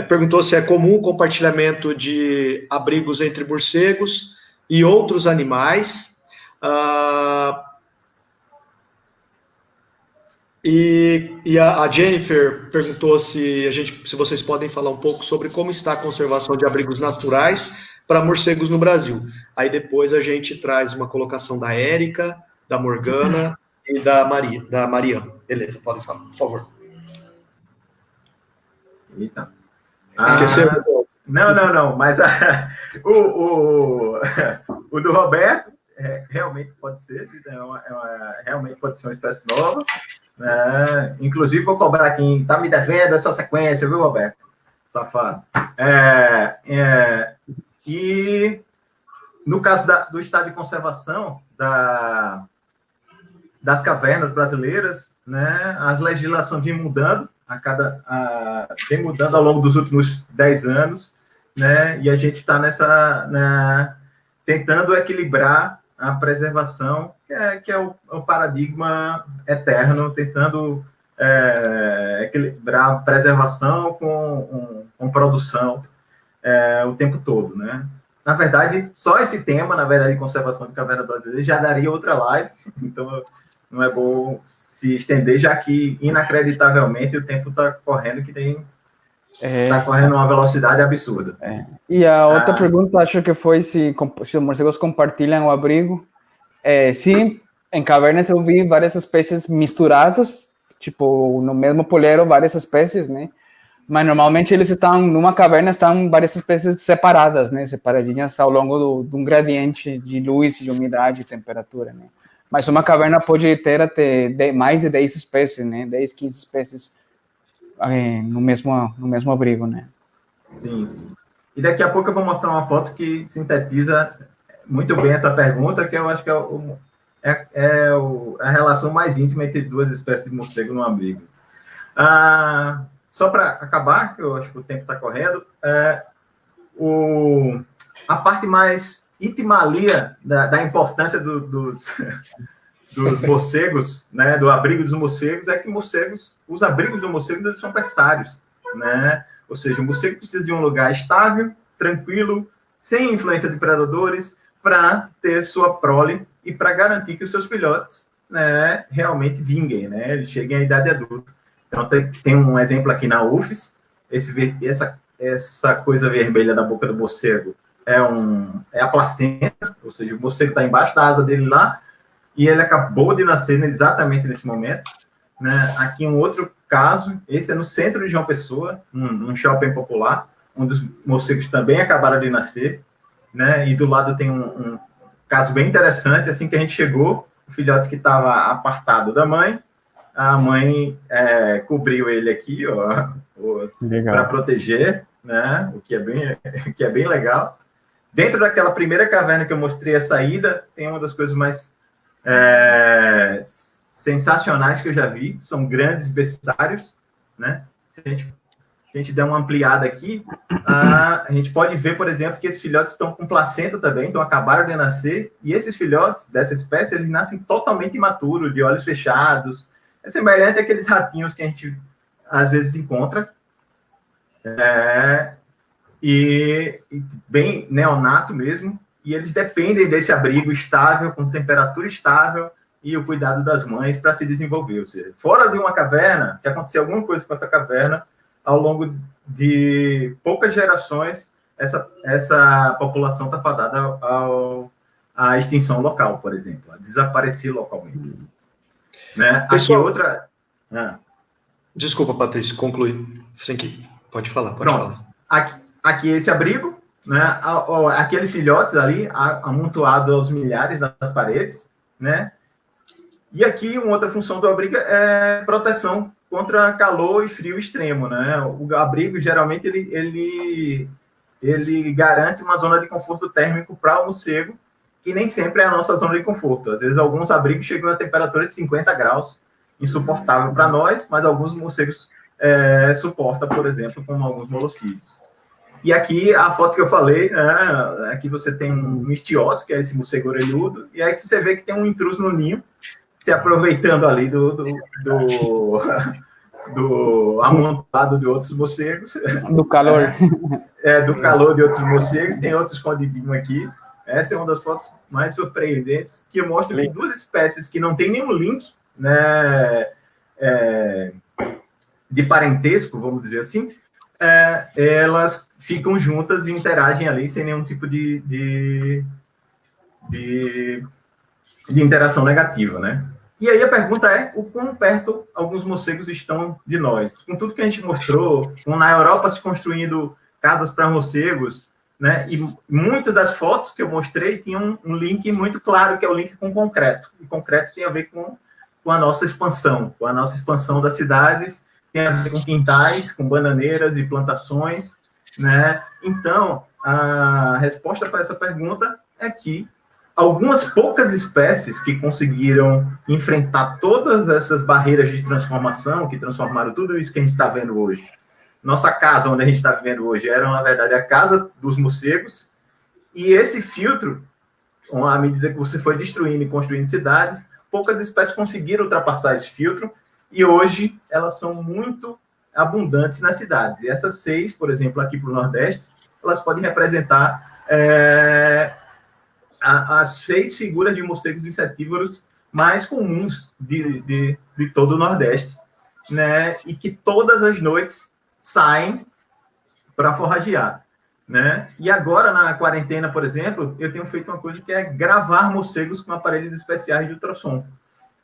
perguntou se é comum o compartilhamento de abrigos entre morcegos e outros animais. E a Jennifer perguntou se vocês podem falar um pouco sobre como está a conservação de abrigos naturais para morcegos no Brasil. Aí depois a gente traz uma colocação da Érica, da Morgana e da Mariana. Beleza, podem falar, por favor. Eita. Esqueceu? Não, mas o do Roberto realmente pode ser, realmente pode ser uma espécie nova. Inclusive, vou cobrar quem tá me devendo essa sequência, viu, Roberto? Safado. E no caso do estado de conservação das cavernas brasileiras, né, a legislação vem mudando ao longo dos últimos 10 anos, né, e a gente está tentando equilibrar a preservação, que é o paradigma eterno, tentando equilibrar a preservação com produção o tempo todo, né? Na verdade, só esse tema, de conservação de caverna brasileira, já daria outra live, então não é bom se estender, já que, inacreditavelmente, o tempo está correndo está correndo uma velocidade absurda. E a outra pergunta, acho que foi se os morcegos compartilham o abrigo. Sim, em cavernas eu vi várias espécies misturadas, tipo, no mesmo poleiro, várias espécies, né? Mas normalmente eles numa caverna, estão várias espécies separadas, né? Separadinhas ao longo de um gradiente de luz, de umidade e temperatura, né? Mas uma caverna pode ter até mais de 10 espécies, né? 10, 15 espécies no mesmo abrigo, né? Sim. E daqui a pouco eu vou mostrar uma foto que sintetiza muito bem essa pergunta, que eu acho que a relação mais íntima entre duas espécies de morcego no abrigo. só para acabar, que eu acho que o tempo está correndo, a parte mais íntima ali da importância dos morcegos, né, do abrigo dos morcegos, é que os abrigos dos morcegos, eles são berçários, né? Ou seja, o morcego precisa de um lugar estável, tranquilo, sem influência de predadores, para ter sua prole e para garantir que os seus filhotes, né, realmente vinguem, né? Eles cheguem à idade adulta. Então, tem um exemplo aqui na UFES, essa coisa vermelha na boca do morcego é a placenta, ou seja, o morcego está embaixo da asa dele lá, e ele acabou de nascer exatamente nesse momento, né? Aqui um outro caso, esse é no centro de João Pessoa, num shopping popular, onde os morcegos também acabaram de nascer, né? E do lado tem um caso bem interessante, assim que a gente chegou, o filhote que estava apartado da mãe, a mãe cobriu ele aqui, para proteger, né? O que é bem legal. Dentro daquela primeira caverna que eu mostrei a saída, tem uma das coisas mais sensacionais que eu já vi, são grandes berçários, né? Se a gente der uma ampliada aqui, a gente pode ver, por exemplo, que esses filhotes estão com placenta também, então acabaram de nascer, e esses filhotes dessa espécie, eles nascem totalmente imaturos, de olhos fechados, é semelhante àqueles ratinhos que a gente às vezes encontra, e bem neonato mesmo, e eles dependem desse abrigo estável, com temperatura estável, e o cuidado das mães para se desenvolver. Ou seja, fora de uma caverna, se acontecer alguma coisa com essa caverna, ao longo de poucas gerações, essa população está fadada à extinção local, por exemplo, a desaparecer localmente. Né? Pessoal, aqui outra... Desculpa, Patrícia, conclui. Pode falar, falar. Aqui esse abrigo, né? Aqueles filhotes ali, amontoados aos milhares nas paredes, né? E aqui, uma outra função do abrigo é proteção contra calor e frio extremo, né? O abrigo, geralmente, ele garante uma zona de conforto térmico para o morcego, que nem sempre é a nossa zona de conforto. Às vezes, alguns abrigos chegam a temperatura de 50 graus, insuportável para nós, mas alguns morcegos suportam, por exemplo, como alguns molossídeos. E aqui, a foto que eu falei, né? Aqui você tem um mistiotes, que é esse morcego orelhudo, e aí você vê que tem um intruso no ninho, se aproveitando ali do amontoado de outros morcegos. Do calor. Do calor de outros morcegos. Tem outro escondidinho aqui. Essa é uma das fotos mais surpreendentes, que mostra que duas espécies que não tem nenhum link, né, de parentesco, vamos dizer assim, elas ficam juntas e interagem ali sem nenhum tipo de interação negativa, né? E aí a pergunta é, o quão perto alguns morcegos estão de nós? Com tudo que a gente mostrou, na Europa se construindo casas para morcegos, né? E muitas das fotos que eu mostrei tinham um link muito claro, que é o link com concreto. E concreto tem a ver com a nossa expansão, das cidades, tem a ver com quintais, com bananeiras e plantações, né? Então, a resposta para essa pergunta é que algumas poucas espécies que conseguiram enfrentar todas essas barreiras de transformação, que transformaram tudo isso que a gente está vendo hoje. Nossa casa, onde a gente está vivendo hoje, era, na verdade, a casa dos morcegos, e esse filtro, à medida que você foi destruindo e construindo cidades, poucas espécies conseguiram ultrapassar esse filtro, e hoje elas são muito abundantes nas cidades. E essas 6, por exemplo, aqui para o Nordeste, elas podem representar as 6 figuras de morcegos insetívoros mais comuns de todo o Nordeste, né? E que todas as noites saem para forragear, né? E agora, na quarentena, por exemplo, eu tenho feito uma coisa que é gravar morcegos com aparelhos especiais de ultrassom,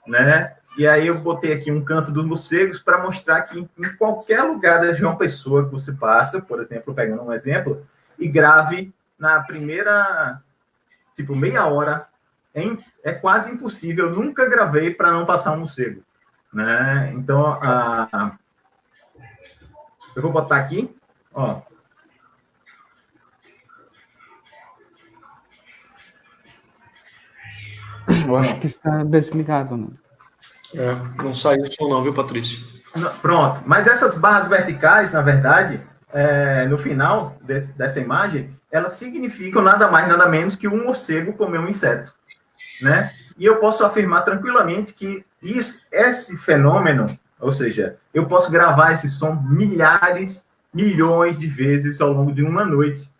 né? E aí eu botei aqui um canto dos morcegos para mostrar que em qualquer lugar da João Pessoa que você passa, por exemplo, pegando um exemplo, e grave na primeira... tipo, meia hora, é quase impossível. Eu nunca gravei para não passar um morcego, né? Então, eu vou botar aqui, ó. Eu acho que está desligado, né? Não saiu o som não, viu, Patrícia? Pronto, mas essas barras verticais, na verdade, no final dessa imagem, elas significam nada mais, nada menos que um morcego comeu um inseto, né? E eu posso afirmar tranquilamente que esse fenômeno, ou seja, eu posso gravar esse som milhares, milhões de vezes ao longo de uma noite,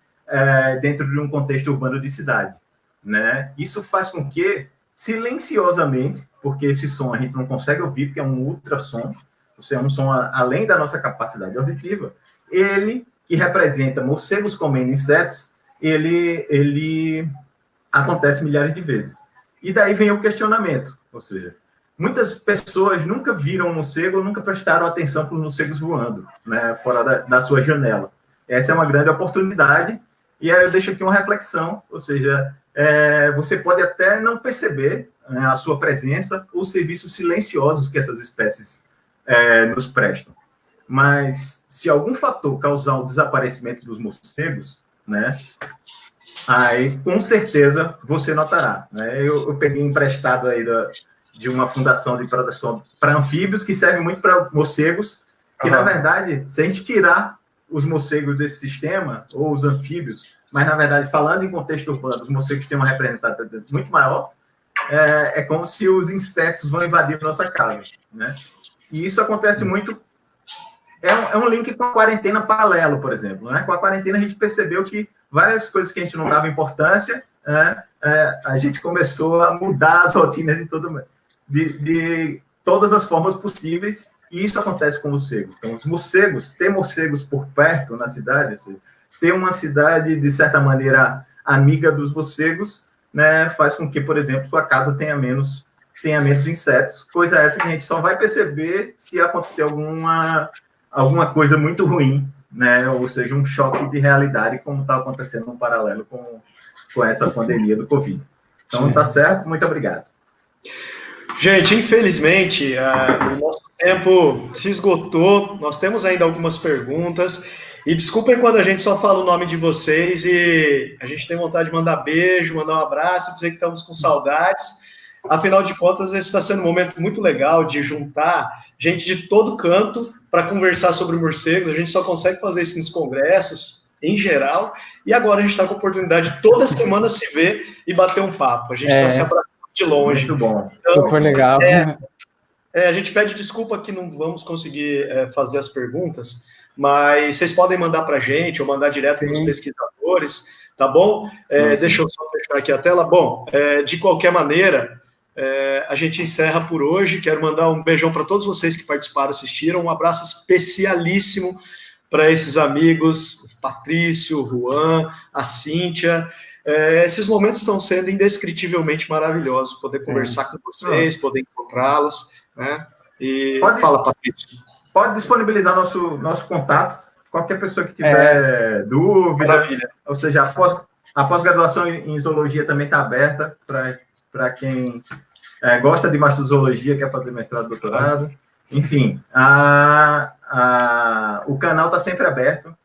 dentro de um contexto urbano de cidade, né? Isso faz com que, silenciosamente, porque esse som a gente não consegue ouvir, porque é um ultrassom, ou seja, é um som além da nossa capacidade auditiva, ele, que representa morcegos comendo insetos, ele acontece milhares de vezes. E daí vem o questionamento, ou seja, muitas pessoas nunca viram um morcego, nunca prestaram atenção para os morcegos voando, né, fora da sua janela. Essa é uma grande oportunidade, e aí eu deixo aqui uma reflexão, ou seja, você pode até não perceber, né, a sua presença, os serviços silenciosos que essas espécies nos prestam. Mas, se algum fator causar o desaparecimento dos morcegos, né, aí, com certeza, você notará. Né? Eu peguei emprestado aí de uma fundação de proteção para anfíbios, que serve muito para morcegos, que, na verdade, se a gente tirar os morcegos desse sistema, ou os anfíbios, mas, na verdade, falando em contexto urbano, os morcegos têm uma representatividade muito maior, é como se os insetos vão invadir a nossa casa, né? E isso acontece muito. É um link com a quarentena paralelo, por exemplo. Né? Com a quarentena, a gente percebeu que várias coisas que a gente não dava importância, a gente começou a mudar as rotinas de todas as formas possíveis, e isso acontece com os morcegos. Então, os morcegos, ter morcegos por perto na cidade, assim, ter uma cidade, de certa maneira, amiga dos morcegos, né, faz com que, por exemplo, sua casa tenha menos insetos, coisa essa que a gente só vai perceber se acontecer alguma coisa muito ruim, né? Ou seja, um choque de realidade, como está acontecendo no paralelo com essa pandemia do Covid. Então, tá certo? Muito obrigado. Gente, infelizmente, o nosso tempo se esgotou. Nós temos ainda algumas perguntas. E desculpem quando a gente só fala o nome de vocês e a gente tem vontade de mandar beijo, mandar um abraço, dizer que estamos com saudades. Afinal de contas, esse está sendo um momento muito legal de juntar gente de todo canto para conversar sobre morcegos. A gente só consegue fazer isso nos congressos, em geral, e agora a gente está com a oportunidade de toda semana se ver e bater um papo. A gente está se abraçando de longe. Muito bom. Então, super legal. A gente pede desculpa que não vamos conseguir fazer as perguntas, mas vocês podem mandar para a gente ou mandar direto para os pesquisadores, tá bom? Deixa eu só fechar aqui a tela. Bom, de qualquer maneira, a gente encerra por hoje. Quero mandar um beijão para todos vocês que participaram, assistiram. Um abraço especialíssimo para esses amigos, Patrício, Juan, a Cíntia. Esses momentos estão sendo indescritivelmente maravilhosos. Poder conversar com vocês, poder encontrá-los, né? E fala, Patrício. Pode disponibilizar nosso contato. Qualquer pessoa que tiver dúvida. Maravilha. Ou seja, a pós-graduação em zoologia também está aberta para quem gosta de mastozoologia, quer fazer mestrado, doutorado. Enfim, o canal está sempre aberto.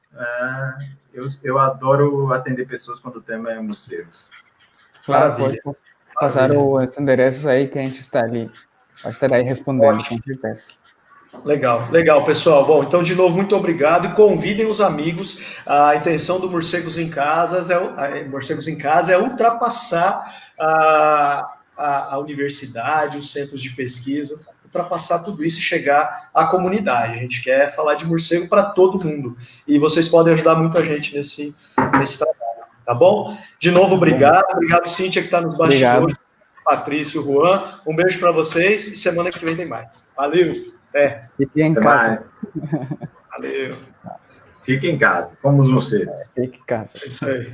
Eu adoro atender pessoas quando o tema é morcegos. Claro, pode passar os endereços aí que a gente está ali. Vai estar aí respondendo, com certeza. Legal, pessoal. Bom, então, de novo, muito obrigado e convidem os amigos. A intenção do Morcegos em Casa é ultrapassar a universidade, os centros de pesquisa, ultrapassar tudo isso e chegar à comunidade. A gente quer falar de morcego para todo mundo. E vocês podem ajudar muito a gente nesse trabalho, tá bom? De novo, obrigado. Obrigado, Cíntia, que está nos bastidores. Patrício, Juan. Um beijo para vocês e semana que vem tem mais. Valeu! Fiquem em casa. Valeu! Fique em casa, como os morcegos. Fique em casa. É isso aí.